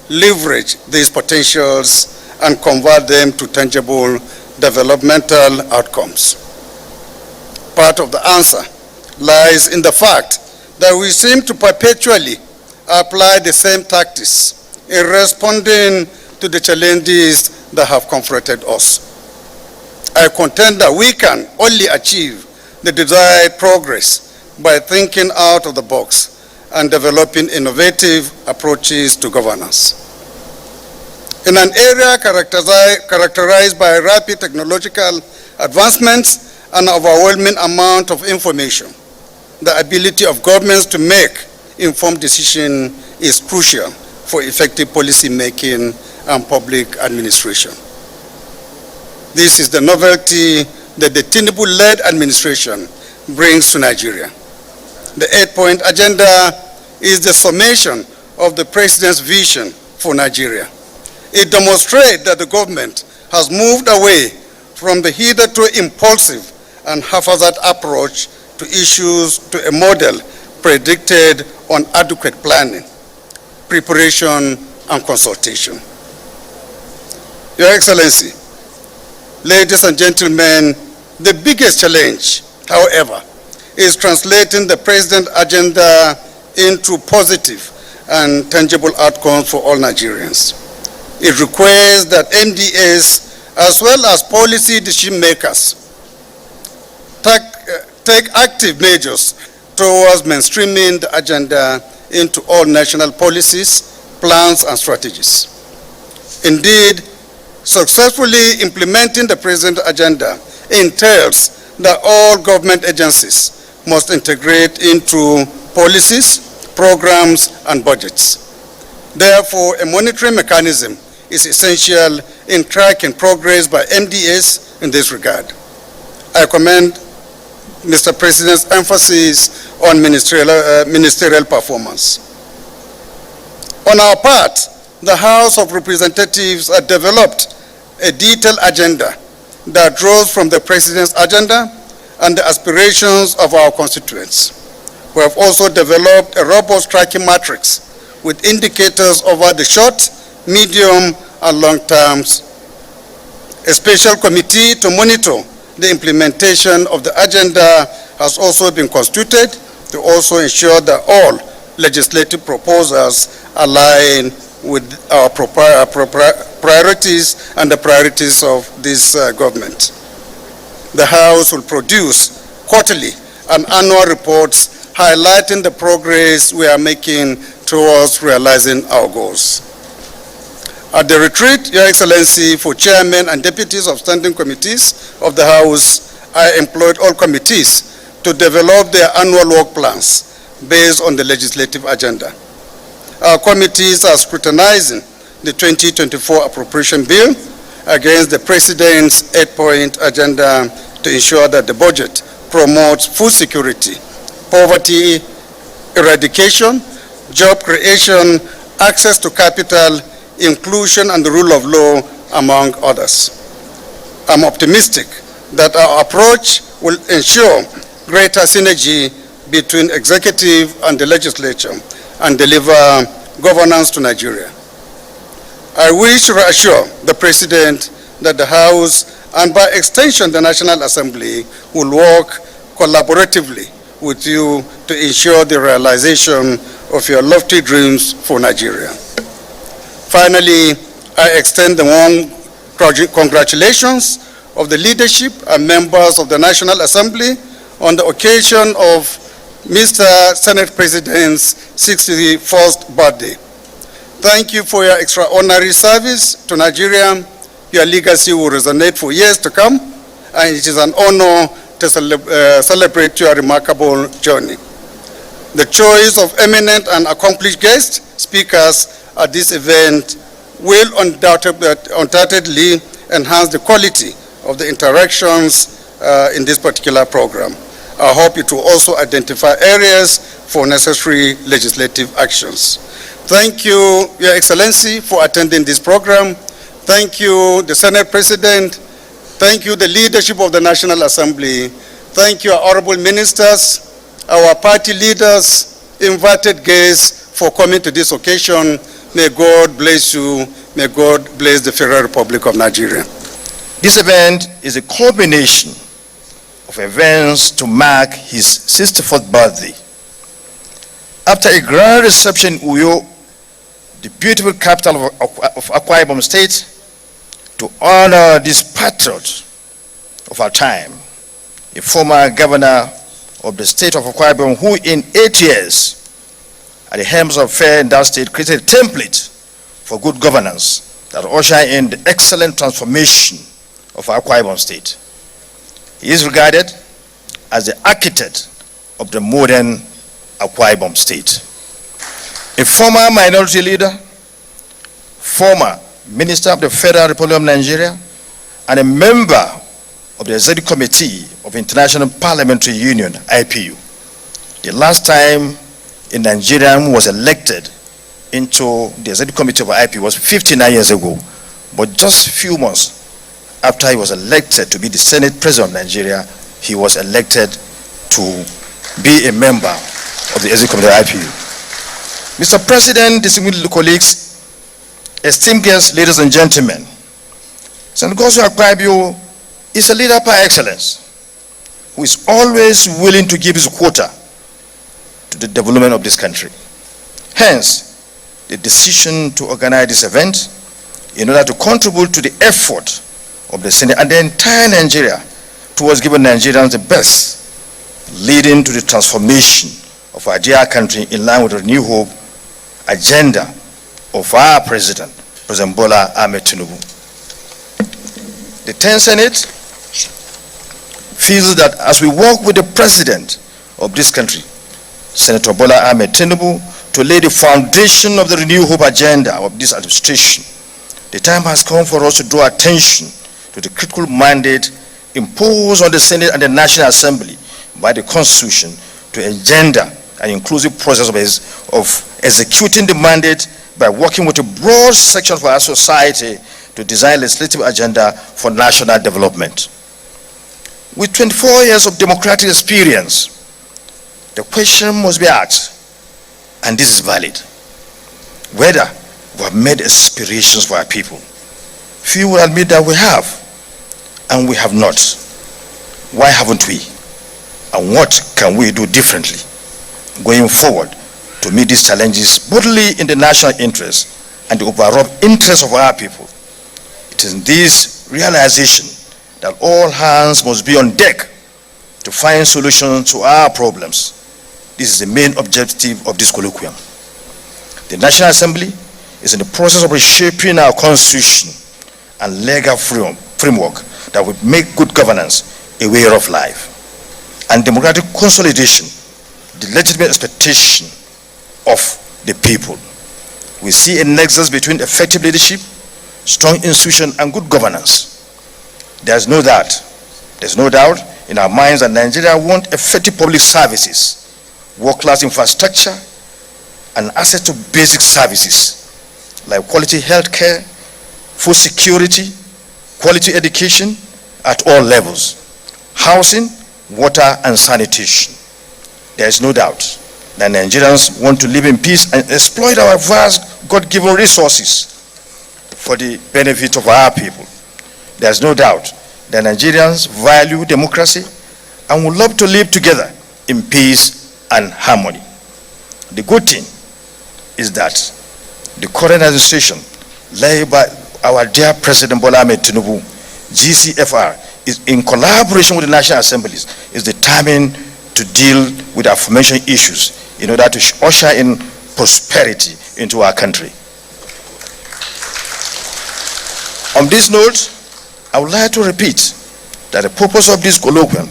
leverage these potentials and convert them to tangible developmental outcomes? Part of the answer lies in the fact that we seem to perpetually apply the same tactics in responding to the challenges that have confronted us. I contend that we can only achieve the desired progress by thinking out of the box and developing innovative approaches to governance. In an area characterized by rapid technological advancements and overwhelming amount of information, the ability of governments to make informed decisions is crucial for effective policy making and public administration. This is the novelty that the Tinubu-led administration brings to Nigeria. The 8-point agenda is the summation of the president's vision for Nigeria. It demonstrates that the government has moved away from the hitherto impulsive and haphazard approach to issues to a model predicted on adequate planning, preparation, and consultation. Your Excellency, ladies and gentlemen, the biggest challenge, however, is translating the President's agenda into positive and tangible outcomes for all Nigerians. It requires that MDAs, as well as policy decision makers, take active measures towards mainstreaming the agenda into all national policies, plans, and strategies. Indeed, successfully implementing the President's agenda entails that all government agencies must integrate into policies, programs, and budgets. Therefore, a monitoring mechanism is essential in tracking progress by MDAs in this regard. I commend Mr. President's emphasis on ministerial performance. On our part, the House of Representatives has developed a detailed agenda that draws from the President's agenda and the aspirations of our constituents. We have also developed a robust tracking matrix with indicators over the short, medium, and long terms. A special committee to monitor the implementation of the agenda has also been constituted to also ensure that all legislative proposals align with our priorities and the priorities of this government. The House will produce quarterly and annual reports highlighting the progress we are making towards realizing our goals. At the retreat, Your Excellency, for chairmen and deputies of standing committees of the House, I employed all committees to develop their annual work plans based on the legislative agenda. Our committees are scrutinizing the 2024 appropriation bill against the President's 8-point agenda to ensure that the budget promotes food security, poverty eradication, job creation, access to capital, inclusion, and the rule of law, among others. I'm optimistic that our approach will ensure greater synergy between executive and the legislature and deliver governance to Nigeria. I wish to reassure the President that the House, and by extension the National Assembly, will work collaboratively with you to ensure the realization of your lofty dreams for Nigeria. Finally, I extend the warm congratulations of the leadership and members of the National Assembly on the occasion of Mr. Senate President's 61st birthday. Thank you for your extraordinary service to Nigeria. Your legacy will resonate for years to come, and it is an honor to celebrate your remarkable journey. The choice of eminent and accomplished guest speakers at this event will undoubtedly enhance the quality of the interactions in this particular program. I hope it will also identify areas for necessary legislative actions. Thank you, Your Excellency, for attending this program. Thank you, the Senate President. Thank you, the leadership of the National Assembly. Thank you, our honorable ministers, our party leaders, invited guests for coming to this occasion. May God bless you. May God bless the Federal Republic of Nigeria. This event is a culmination of events to mark his 64th birthday. After a grand reception in Uyo, the beautiful capital of Akwa Ibom State, to honor this patriot of our time, a former governor of the state of Akwa Ibom, who in 8 years at the helm of affairs in that state created a template for good governance that usher in the excellent transformation of Akwa Ibom State. He is regarded as the architect of the modern Akwa Ibom State. A former minority leader, former Minister of the Federal Republic of Nigeria, and a member of the Executive Committee of International Parliamentary Union, IPU. The last time a Nigerian was elected into the Executive Committee of IPU was 59 years ago, but just a few months after he was elected to be the Senate President of Nigeria, he was elected to be a member of the Executive Committee of IPU. Mr. President, distinguished colleagues, esteemed guests, ladies and gentlemen, Senator Godswill Akpabio is a leader par excellence who is always willing to give his quota to the development of this country. Hence, the decision to organize this event in order to contribute to the effort of the Senate and the entire Nigeria towards giving Nigerians the best, leading to the transformation of our dear country in line with the New Hope agenda of our President, President Bola Ahmed Tinubu. The 10th Senate feels that as we work with the President of this country, Senator Bola Ahmed Tinubu, to lay the foundation of the Renew Hope agenda of this administration, the time has come for us to draw attention to the critical mandate imposed on the Senate and the National Assembly by the Constitution to engender an inclusive process of executing the mandate by working with a broad section of our society to design a legislative agenda for national development. With 24 years of democratic experience, the question must be asked, and this is valid, whether we have made aspirations for our people. Few will admit that we have, and we have not. Why haven't we? And what can we do differently going forward to meet these challenges, boldly in the national interest and the overall interest of our people? It is in this realization that all hands must be on deck to find solutions to our problems. This is the main objective of this colloquium. The National Assembly is in the process of reshaping our constitution and legal framework that will make good governance a way of life, and democratic consolidation the legitimate expectation of the people. We see a nexus between effective leadership, strong institution, and good governance. There's no doubt in our minds that Nigeria wants effective public services, world-class infrastructure, and access to basic services like quality health care, food security, quality education at all levels, housing, water, and sanitation. There is no doubt that Nigerians want to live in peace and exploit our vast God-given resources for the benefit of our people. There is no doubt that Nigerians value democracy and would love to live together in peace and harmony. The good thing is that the current administration, led by our dear President Bola Ahmed Tinubu, GCFR, is in collaboration with the National Assemblies, is determined to deal with the aforementioned issues in order to usher in prosperity into our country. On this note, I would like to repeat that the purpose of this colloquium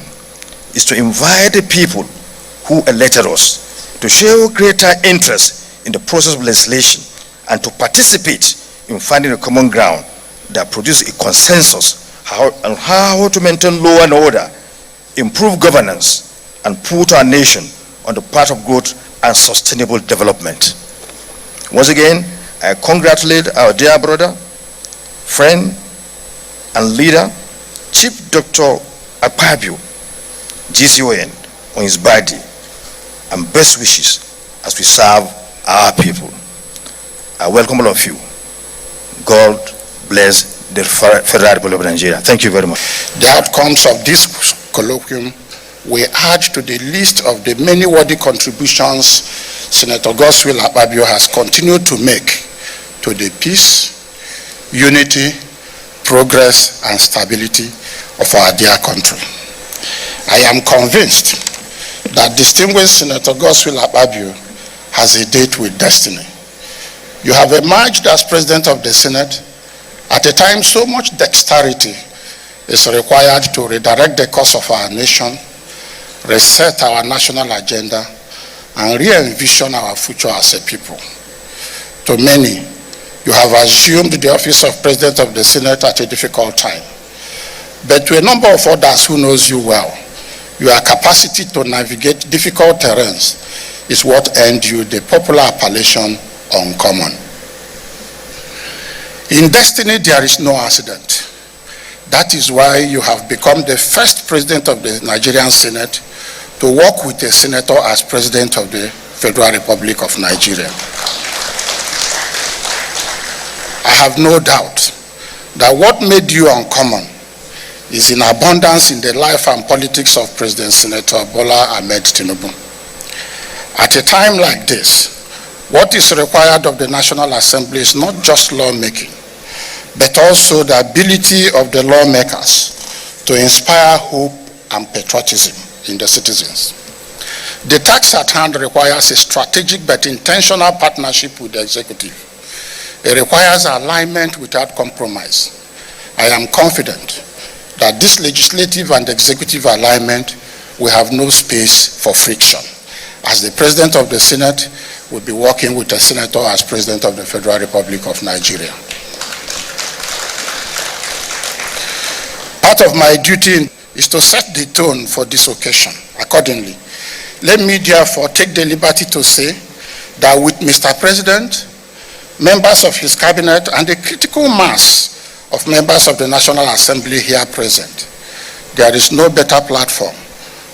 is to invite the people who elected us to show greater interest in the process of legislation and to participate in finding a common ground that produces a consensus on how to maintain law and order, improve governance, and put our nation on the path of growth and sustainable development. Once again, I congratulate our dear brother, friend, and leader, Chief Dr. Akpabio, GCON, on his birthday, and best wishes as we serve our people. I welcome all of you. God bless the Federal Republic of Nigeria. Thank you very much. The outcomes of this colloquium will add to the list of the many worthy contributions Senator Godswill Akpabio has continued to make to the peace, unity, progress, and stability of our dear country. I am convinced that distinguished Senator Godswill Akpabio has a date with destiny. You have emerged as President of the Senate at a time so much dexterity is required to redirect the course of our nation, reset our national agenda, and re-envision our future as a people. To many, you have assumed the office of President of the Senate at a difficult time. But to a number of others who knows you well, your capacity to navigate difficult terrains is what earned you the popular appellation uncommon. In destiny, there is no accident. That is why you have become the first president of the Nigerian Senate to work with a senator as president of the Federal Republic of Nigeria. I have no doubt that what made you uncommon is in abundance in the life and politics of President Senator Bola Ahmed Tinubu. At a time like this, what is required of the National Assembly is not just lawmaking, but also the ability of the lawmakers to inspire hope and patriotism in the citizens. The task at hand requires a strategic but intentional partnership with the executive. It requires alignment without compromise. I am confident that this legislative and executive alignment will have no space for friction, as the President of the Senate will be working with the Senator as President of the Federal Republic of Nigeria. Part of my duty is to set the tone for this occasion accordingly. Let me therefore take the liberty to say that with Mr. President, members of his cabinet, and the critical mass of members of the National Assembly here present, there is no better platform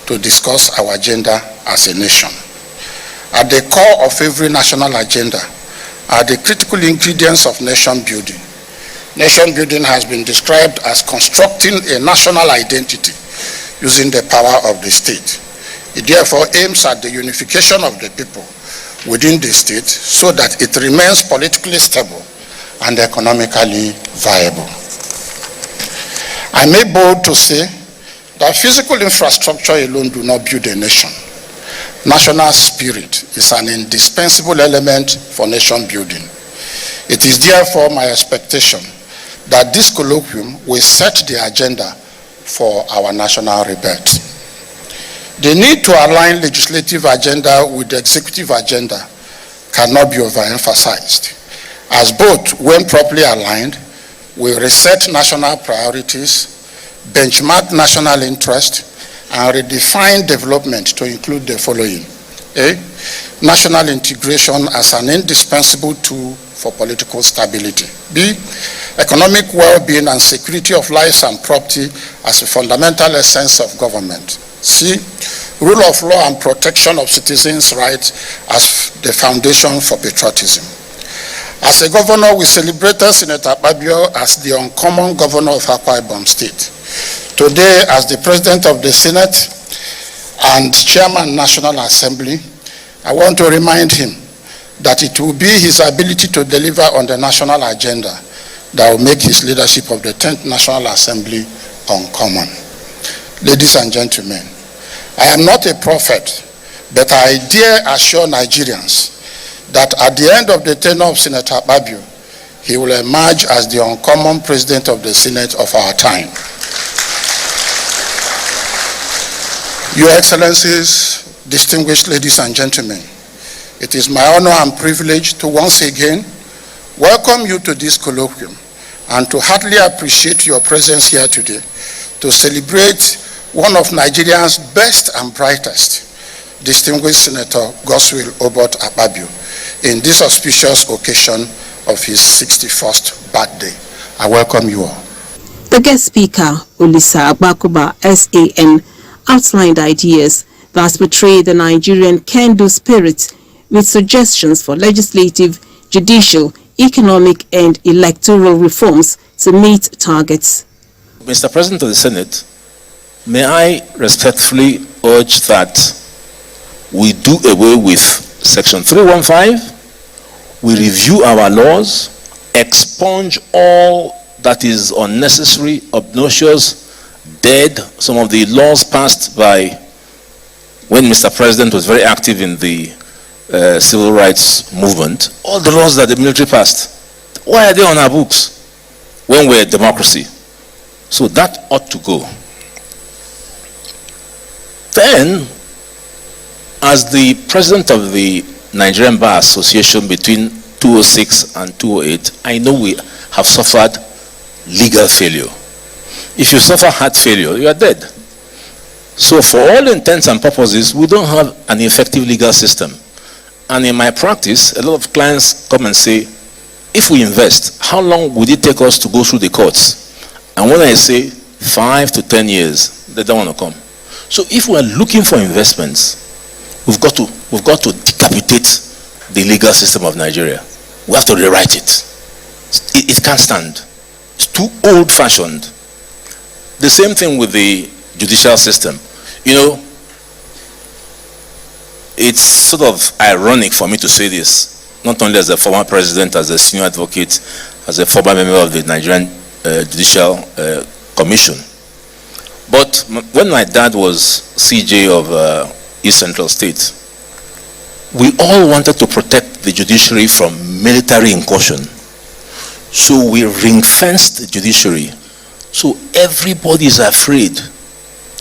to discuss our agenda as a nation. At the core of every national agenda are the critical ingredients of nation building. Nation building has been described as constructing a national identity using the power of the state. It therefore aims at the unification of the people within the state so that it remains politically stable and economically viable. I may bold to say that physical infrastructure alone do not build a nation. National spirit is an indispensable element for nation building. It is therefore my expectation that this colloquium will set the agenda for our national rebirth. The need to align legislative agenda with the executive agenda cannot be overemphasized, as both, when properly aligned, will reset national priorities, benchmark national interest, and redefine development to include the following. A, national integration as an indispensable tool for political stability. B, economic well-being and security of lives and property as a fundamental essence of government. C, rule of law and protection of citizens' rights as the foundation for patriotism. As a governor, we celebrated Senator Akpabio as the uncommon governor of Akwa Ibom State. Today, as the President of the Senate and Chairman National Assembly, I want to remind him that it will be his ability to deliver on the national agenda that will make his leadership of the 10th National Assembly uncommon. Ladies and gentlemen, I am not a prophet, but I dare assure Nigerians that at the end of the tenure of Senator Akpabio, he will emerge as the uncommon President of the Senate of our time. Your Excellencies, distinguished ladies and gentlemen, it is my honor and privilege to once again welcome you to this colloquium and to heartily appreciate your presence here today to celebrate one of Nigeria's best and brightest, distinguished Senator Godswill Obot Akpabio in this auspicious occasion of his 61st birthday. I welcome you all. The guest speaker, Olisa Agbakuba, SAN, outlined ideas that portray the Nigerian can-do spirit with suggestions for legislative, judicial, economic and electoral reforms to meet targets. Mr. President of the Senate, may I respectfully urge that we do away with Section 315, we review our laws, expunge all that is unnecessary, obnoxious, dead, some of the laws passed by when Mr. President was very active in the civil rights movement, all the laws that the military passed, why are they on our books when we're a democracy? So that ought to go. Then, as the president of the Nigerian Bar Association between 2006 and 2008, I know we have suffered legal failure. If you suffer heart failure, you are dead. So for all intents and purposes, we don't have an effective legal system. And in my practice, a lot of clients come and say, if we invest, how long would it take us to go through the courts? And when I say 5 to 10 years, they don't want to come. So if we're looking for investments, we've got to decapitate the legal system of Nigeria. We have to rewrite it. It can't stand. It's too old-fashioned. The same thing with the judicial system. You know, it's sort of ironic for me to say this, not only as a former president, as a senior advocate, as a former member of the Nigerian Judicial Commission. But when my dad was CJ of East Central State, we all wanted to protect the judiciary from military incursion. So we ring-fenced the judiciary. So everybody is afraid.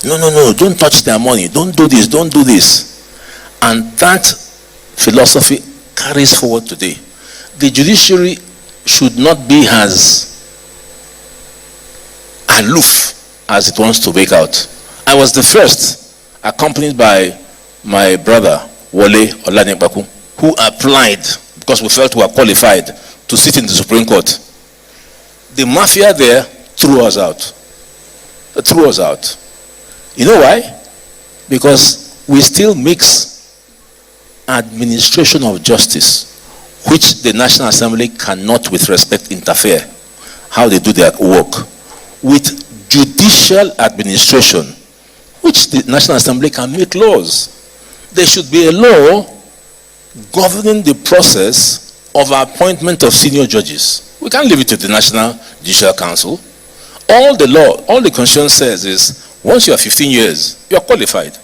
No, don't touch their money. Don't do this, don't do this. And that philosophy carries forward today. The judiciary should not be as aloof as it wants to make out. I was the first, accompanied by my brother, Wole Olanekbaku, who applied, because we felt we were qualified, to sit in the Supreme Court. The mafia there threw us out. Threw us out. You know why? Because we still mix administration of justice, which the National Assembly cannot with respect interfere, how they do their work, with judicial administration, which the National Assembly can make laws. There should be a law governing the process of appointment of senior judges. We can't leave it to the National Judicial Council. All the Constitution says is, once you are 15 years, you are qualified.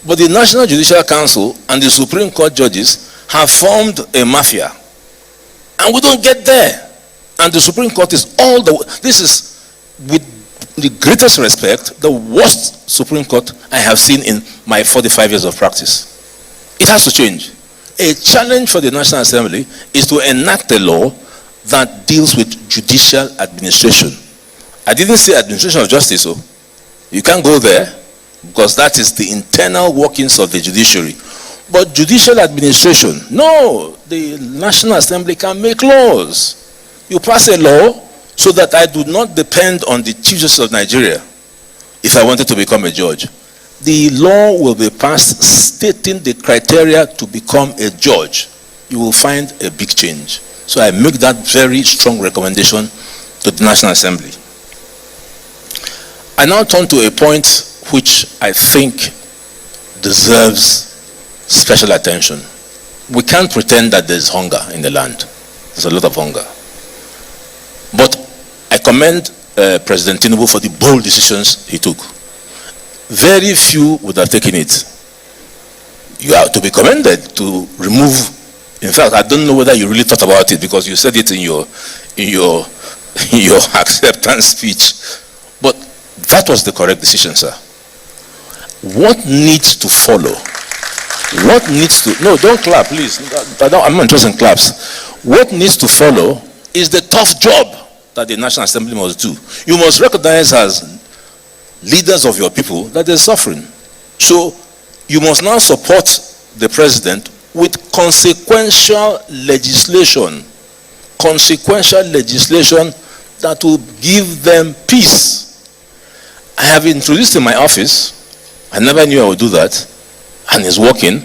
But the National Judicial Council and the Supreme Court judges have formed a mafia. And we don't get there. And the Supreme Court is this is, with the greatest respect, the worst Supreme Court I have seen in my 45 years of practice. It has to change. A challenge for the National Assembly is to enact a law that deals with judicial administration. I didn't say administration of justice, so you can't go there, because that is the internal workings of the judiciary. But judicial administration, no, the National Assembly can make laws. You pass a law so that I do not depend on the Chief Justice of Nigeria if I wanted to become a judge. The law will be passed stating the criteria to become a judge. You will find a big change. So I make that very strong recommendation to the National Assembly. I now turn to a point which I think deserves special attention. We can't pretend that there's hunger in the land. There's a lot of hunger. But I commend President Tinubu for the bold decisions he took. Very few would have taken it. You are to be commended to remove. In fact, I don't know whether you really thought about it, because you said it in your acceptance speech. But that was the correct decision, sir. What needs to follow? What needs to, no, don't clap, please. I'm not interested in claps. What needs to follow is the tough job that the National Assembly must do. You must recognize as leaders of your people that they're suffering. So you must now support the president with consequential legislation that will give them peace. I have introduced in my office, I never knew I would do that, and it's working,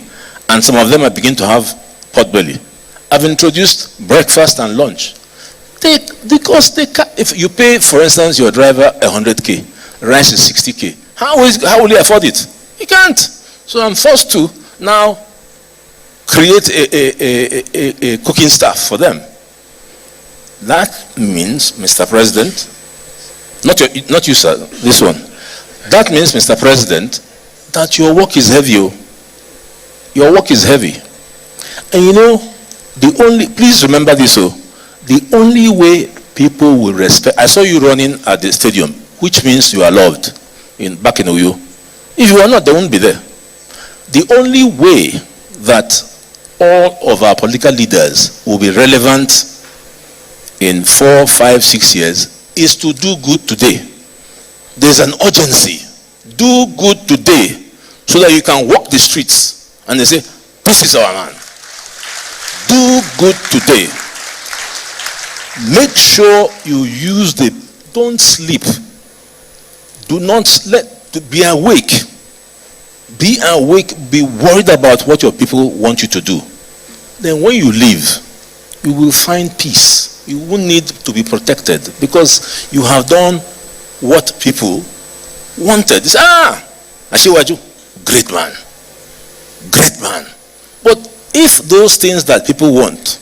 and some of them are beginning to have potbelly. I've introduced breakfast and lunch. If you pay, for instance, your driver 100k, rice is 60k, how will he afford it? He can't. So I'm forced to now create a cooking staff for them. That means, Mr. President, not you, sir, this one. That means, Mr. President, that your work is heavy. Your work is heavy. And you know, please remember this, the only way people will respect, I saw you running at the stadium, which means you are loved back in Uyo. If you are not, they won't be there. The only way that all of our political leaders will be relevant in 4, 5, 6 years is to do good today. There's an urgency. Do good today so that you can walk the streets and they say, this is our man. Do good today. Make sure you use don't sleep. Do not be awake. Be awake, be worried about what your people want you to do. Then when you leave, you will find peace. You won't need to be protected because you have done what people wanted. It's, Ashiwaju, great man. Great man. But if those things that people want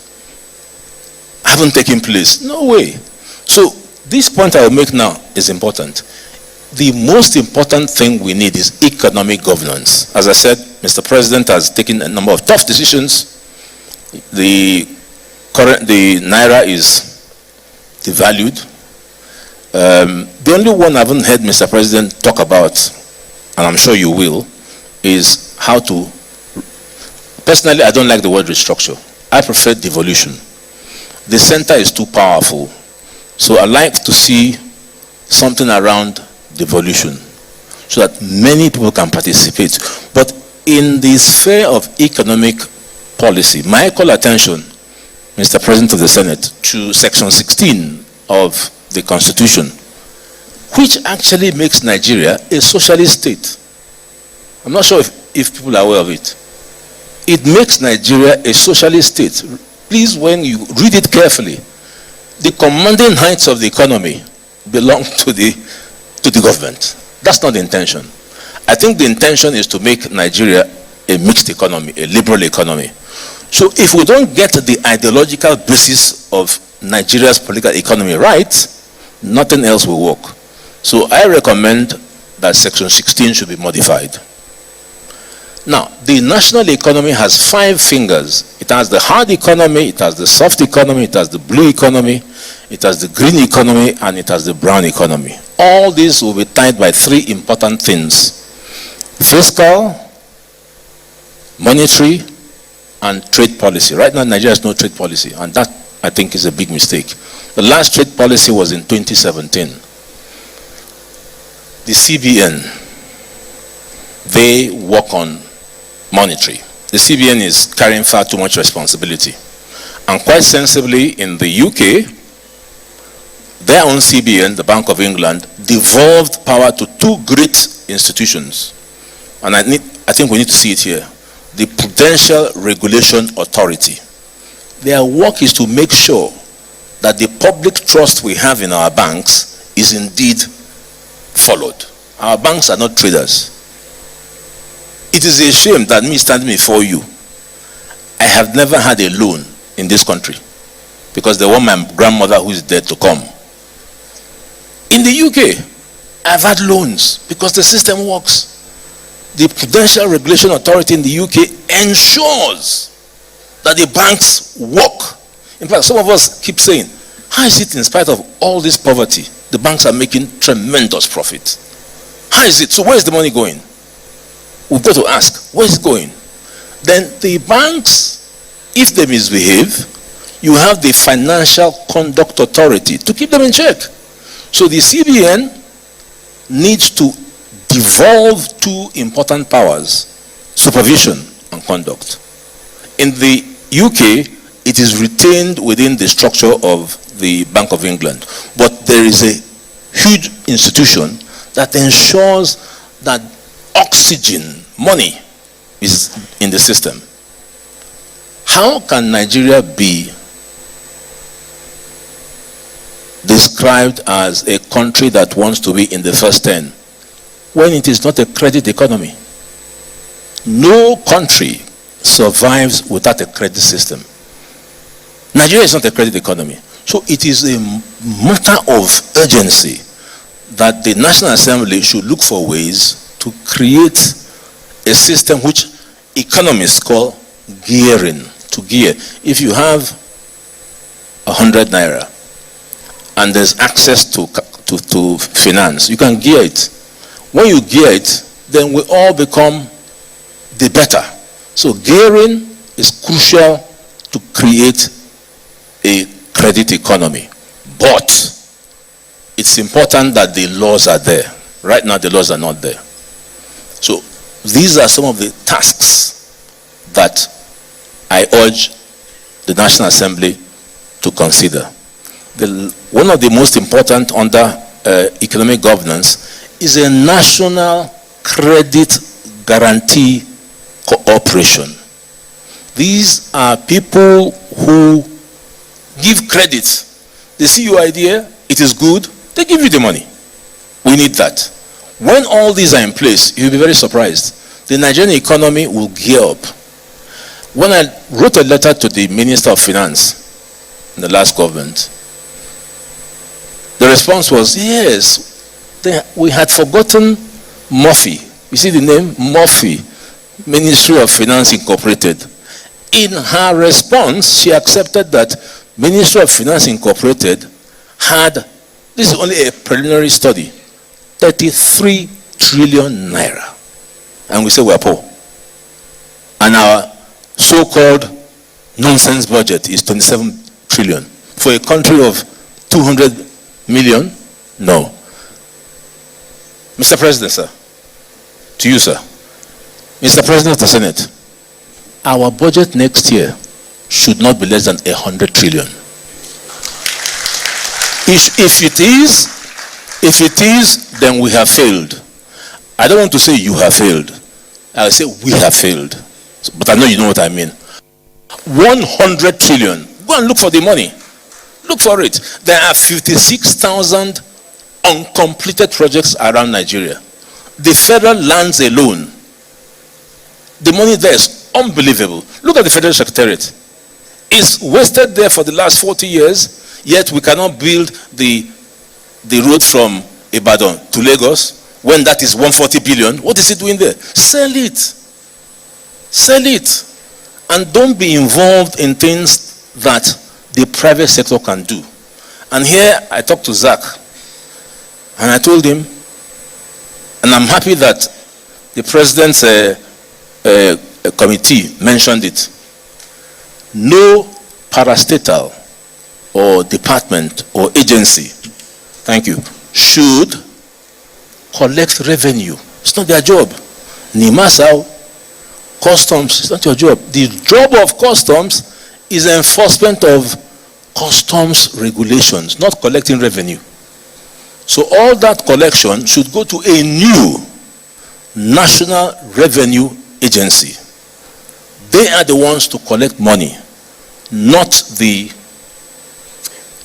haven't taken place, no way. So this point I will make now is important. The most important thing we need is economic governance. As I said, Mr. President has taken a number of tough decisions. The Naira is devalued. The only one I haven't heard Mr. President talk about, and I'm sure you will, is how to, personally I don't like the word restructure. I prefer devolution. The center is too powerful. So I like to see something around devolution so that many people can participate. But in the sphere of economic policy, may I call attention, Mr. President of the Senate, to section 16 of the Constitution, which actually makes Nigeria a socialist state. I'm not sure if people are aware of it. It makes Nigeria a socialist state. Please, when you read it carefully, the commanding heights of the economy belong to the government. That's not the intention. I think the intention is to make Nigeria a mixed economy, a liberal economy. So if we don't get the ideological basis of Nigeria's political economy right, nothing else will work. So I recommend that section 16 should be modified. Now, the national economy has 5 fingers. It has the hard economy, it has the soft economy, it has the blue economy, it has the green economy, and it has the brown economy. All these will be tied by 3 important things: fiscal, monetary, and trade policy. Right now, Nigeria has no trade policy, and that, I think, is a big mistake. The last trade policy was in 2017. The CBN, they work on monetary. The CBN is carrying far too much responsibility. And quite sensibly, in the UK, their own CBN, the Bank of England, devolved power to 2 great institutions. And I think we need to see it here. The Prudential Regulation Authority. Their work is to make sure that the public trust we have in our banks is indeed followed. Our banks are not traders. It is a shame that me standing before you, I have never had a loan in this country because they want my grandmother who is dead to come. In the UK, I've had loans because the system works. The Prudential Regulation Authority in the UK ensures that the banks work. In fact, some of us keep saying, how is it in spite of all this poverty, the banks are making tremendous profit? How is it? So where is the money going? We've got to ask, where is it going? Then the banks, if they misbehave, you have the Financial Conduct Authority to keep them in check. So the CBN needs to devolve 2 important powers supervision and conduct. In the UK, it is retained within the structure of the Bank of England, but there is a huge institution that ensures that oxygen, money, is in the system. How can Nigeria be described as a country that wants to be in the first 10 when it is not a credit economy? No country survives without a credit system. Nigeria is not a credit economy. So it is a matter of urgency that the National Assembly should look for ways to create a system which economists call gearing, to gear. If you have 100 naira and there's access to finance, you can gear it. When you gear it, then we all become the better. So gearing is crucial to create a credit economy. But it's important that the laws are there. Right now the laws are not there. So these are some of the tasks that I urge the National Assembly to consider. One of the most important under economic governance is a national credit guarantee cooperation. These are people who give credit. They see your idea, it is good, they give you the money. We need that. When all these are in place, you'll be very surprised. The Nigerian economy will gear up. When I wrote a letter to the Minister of Finance in the last government, the response was, yes, we had forgotten Murphy. You see the name? Murphy, Ministry of Finance Incorporated. In her response, she accepted that Ministry of Finance Incorporated had, this is only a preliminary study, 33 trillion naira. And we say we're poor. And our so-called nonsense budget is 27 trillion. For a country of 200 million? No. Mr. President, sir, to you, sir. Mr. President of the Senate, our budget next year should not be less than 100 trillion. If it is, then we have failed. I don't want to say you have failed. I'll say we have failed. But I know you know what I mean. 100 trillion. Go and look for the money. Look for it. There are 56,000 uncompleted projects around Nigeria. The federal lands alone, the money there is unbelievable. Look at the Federal Secretariat. It's wasted there for the last 40 years, yet we cannot build the road from Ibadan to Lagos when that is 140 billion. What is it doing there? Sell it. Sell it. And don't be involved in things that the private sector can do. And here I talked to Zach, and I told him, and I'm happy that the president's committee mentioned it. No parastatal or department or agency, thank you, should collect revenue. It's not their job. NIMASA, customs, it's not your job. The job of customs is enforcement of customs regulations, not collecting revenue. So all that collection should go to a new National Revenue Agency. They are the ones to collect money, not the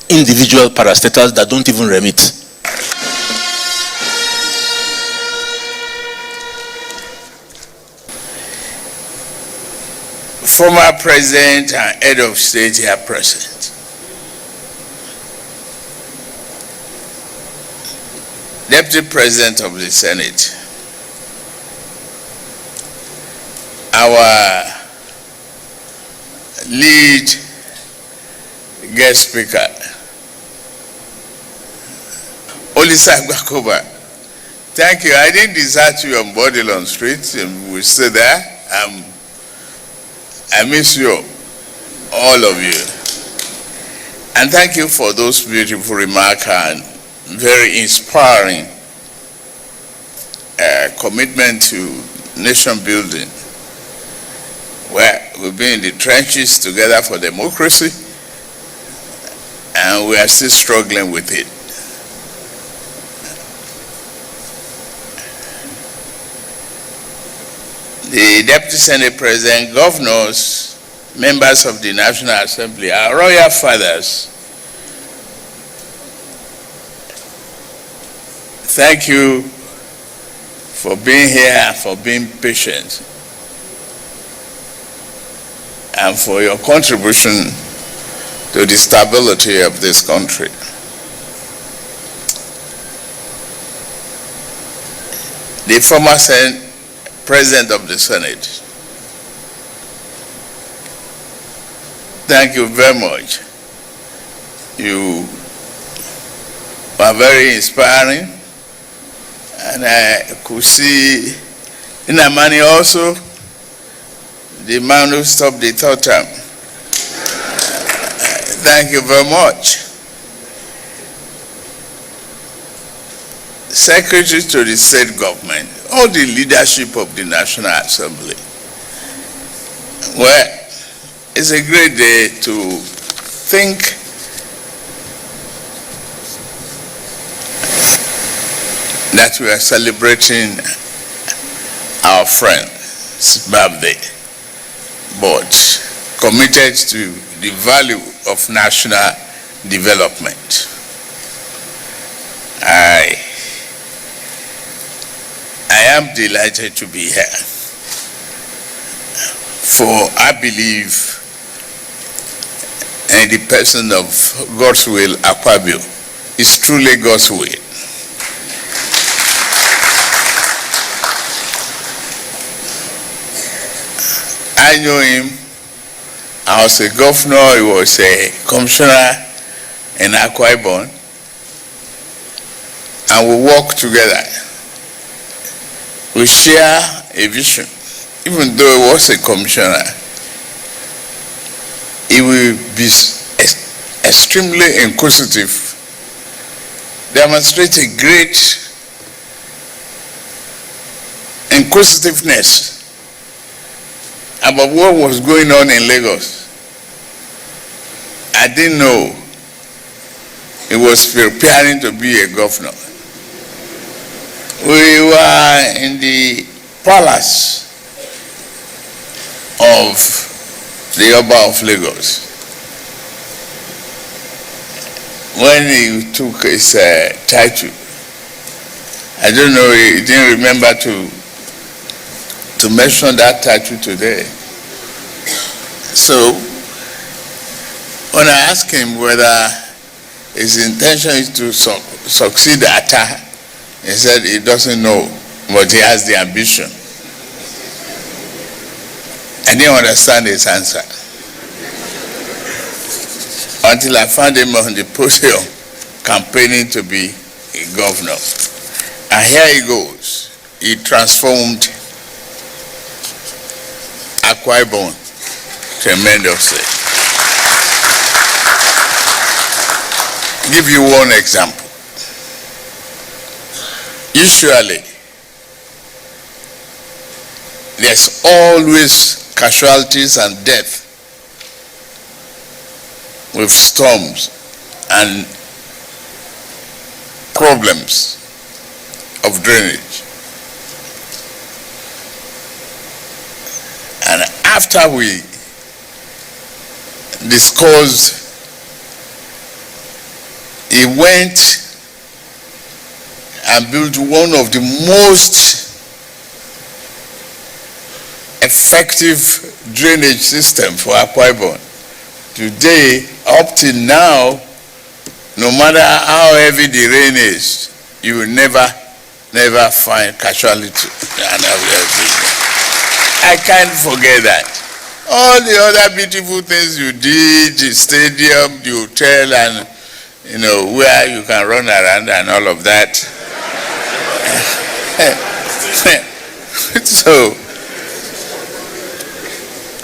individual parastatals that don't even remit. Former President and Head of State here present. Deputy President of the Senate. Our lead guest speaker, Olisa Gbakoba. Thank you. I didn't desert you on Bodilon Street, and we stay there. I miss you, all of you. And thank you for those beautiful remarks and very inspiring commitment to nation building. we've been in the trenches together for democracy, and we are still struggling with it. The Deputy Senate President, governors, members of the National Assembly, our royal fathers, thank you for being here, for being patient, and for your contribution to the stability of this country. The former President of the Senate, thank you very much. You were very inspiring, and I could see in Amani also, the man who stopped the third term. Thank you very much. Secretary to the state government, all the leadership of the National Assembly. Well, it's a great day to think that we are celebrating our friend's birthday, but committed to the value of national development. I am delighted to be here, for I believe in the person of God's will, Akpabio. It's truly God's will. I knew him. I was a governor, he was a commissioner in Akwa Ibom, and we worked together. We share a vision. Even though he was a commissioner, he will be extremely inquisitive, demonstrate a great inquisitiveness about what was going on in Lagos. I didn't know he was preparing to be a governor. We were in the palace of the Oba of Lagos when he took his title. I don't know, he didn't remember to mention that title today. So when I asked him whether his intention is to succeed Atta, he said he doesn't know, but he has the ambition. I didn't understand his answer until I found him on the podium campaigning to be a governor. And here he goes. He transformed Akwa Ibom tremendously. Give you one example. Usually, there's always casualties and death with storms and problems of drainage. And after we discussed, he went and built one of the most effective drainage system for Akwa Ibom. Today, up till now, no matter how heavy the rain is, you will never find casualty. I can't forget that. All the other beautiful things you did, the stadium, the hotel, and where you can run around and all of that. So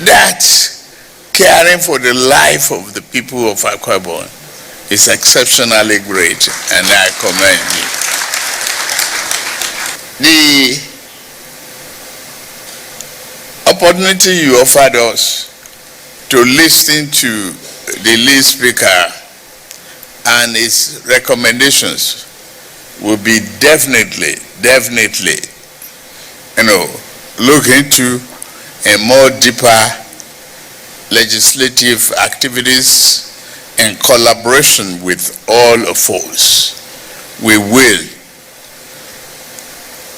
that caring for the life of the people of Akwa Ibom is exceptionally great, and I commend you. The opportunity you offered us to listen to the lead speaker and his recommendations will be definitely, look into a more deeper legislative activities in collaboration with all of us. We will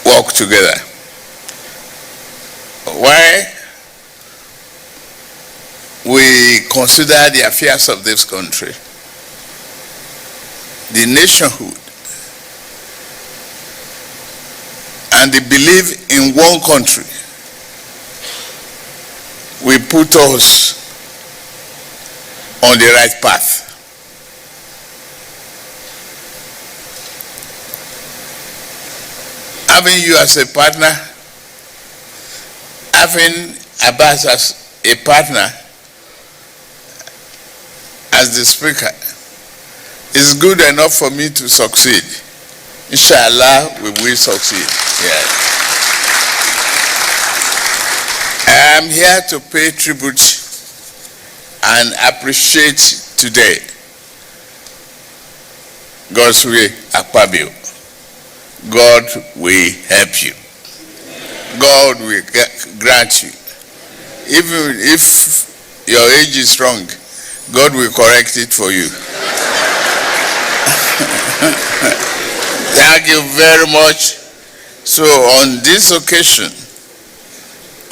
work together. Why we consider the affairs of this country, the nationhood, and the belief in one country will put us on the right path. Having you as a partner, having Abbas as a partner, as the speaker, is good enough for me to succeed. Inshallah, we will succeed. Yes. I am here to pay tribute and appreciate today God's way Akpabio. God will help you. God will grant you. Even if your age is wrong, God will correct it for you. Thank you very much. So on this occasion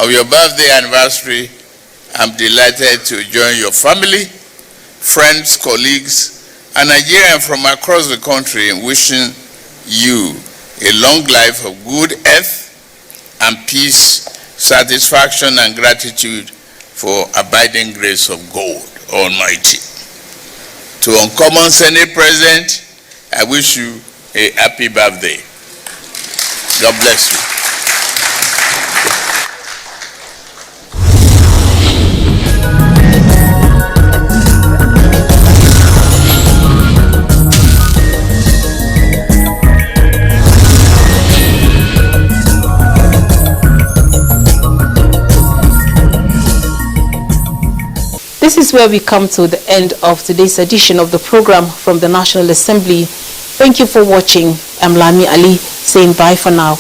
of your birthday anniversary, I'm delighted to join your family, friends, colleagues, and Nigerians from across the country in wishing you a long life of good health and peace, satisfaction and gratitude for abiding grace of God Almighty. To Uncommon Senate President, I wish you a happy birthday. God bless you. This is where we come to the end of today's edition of the program from the National Assembly. Thank you for watching. I'm Lami Ali saying bye for now.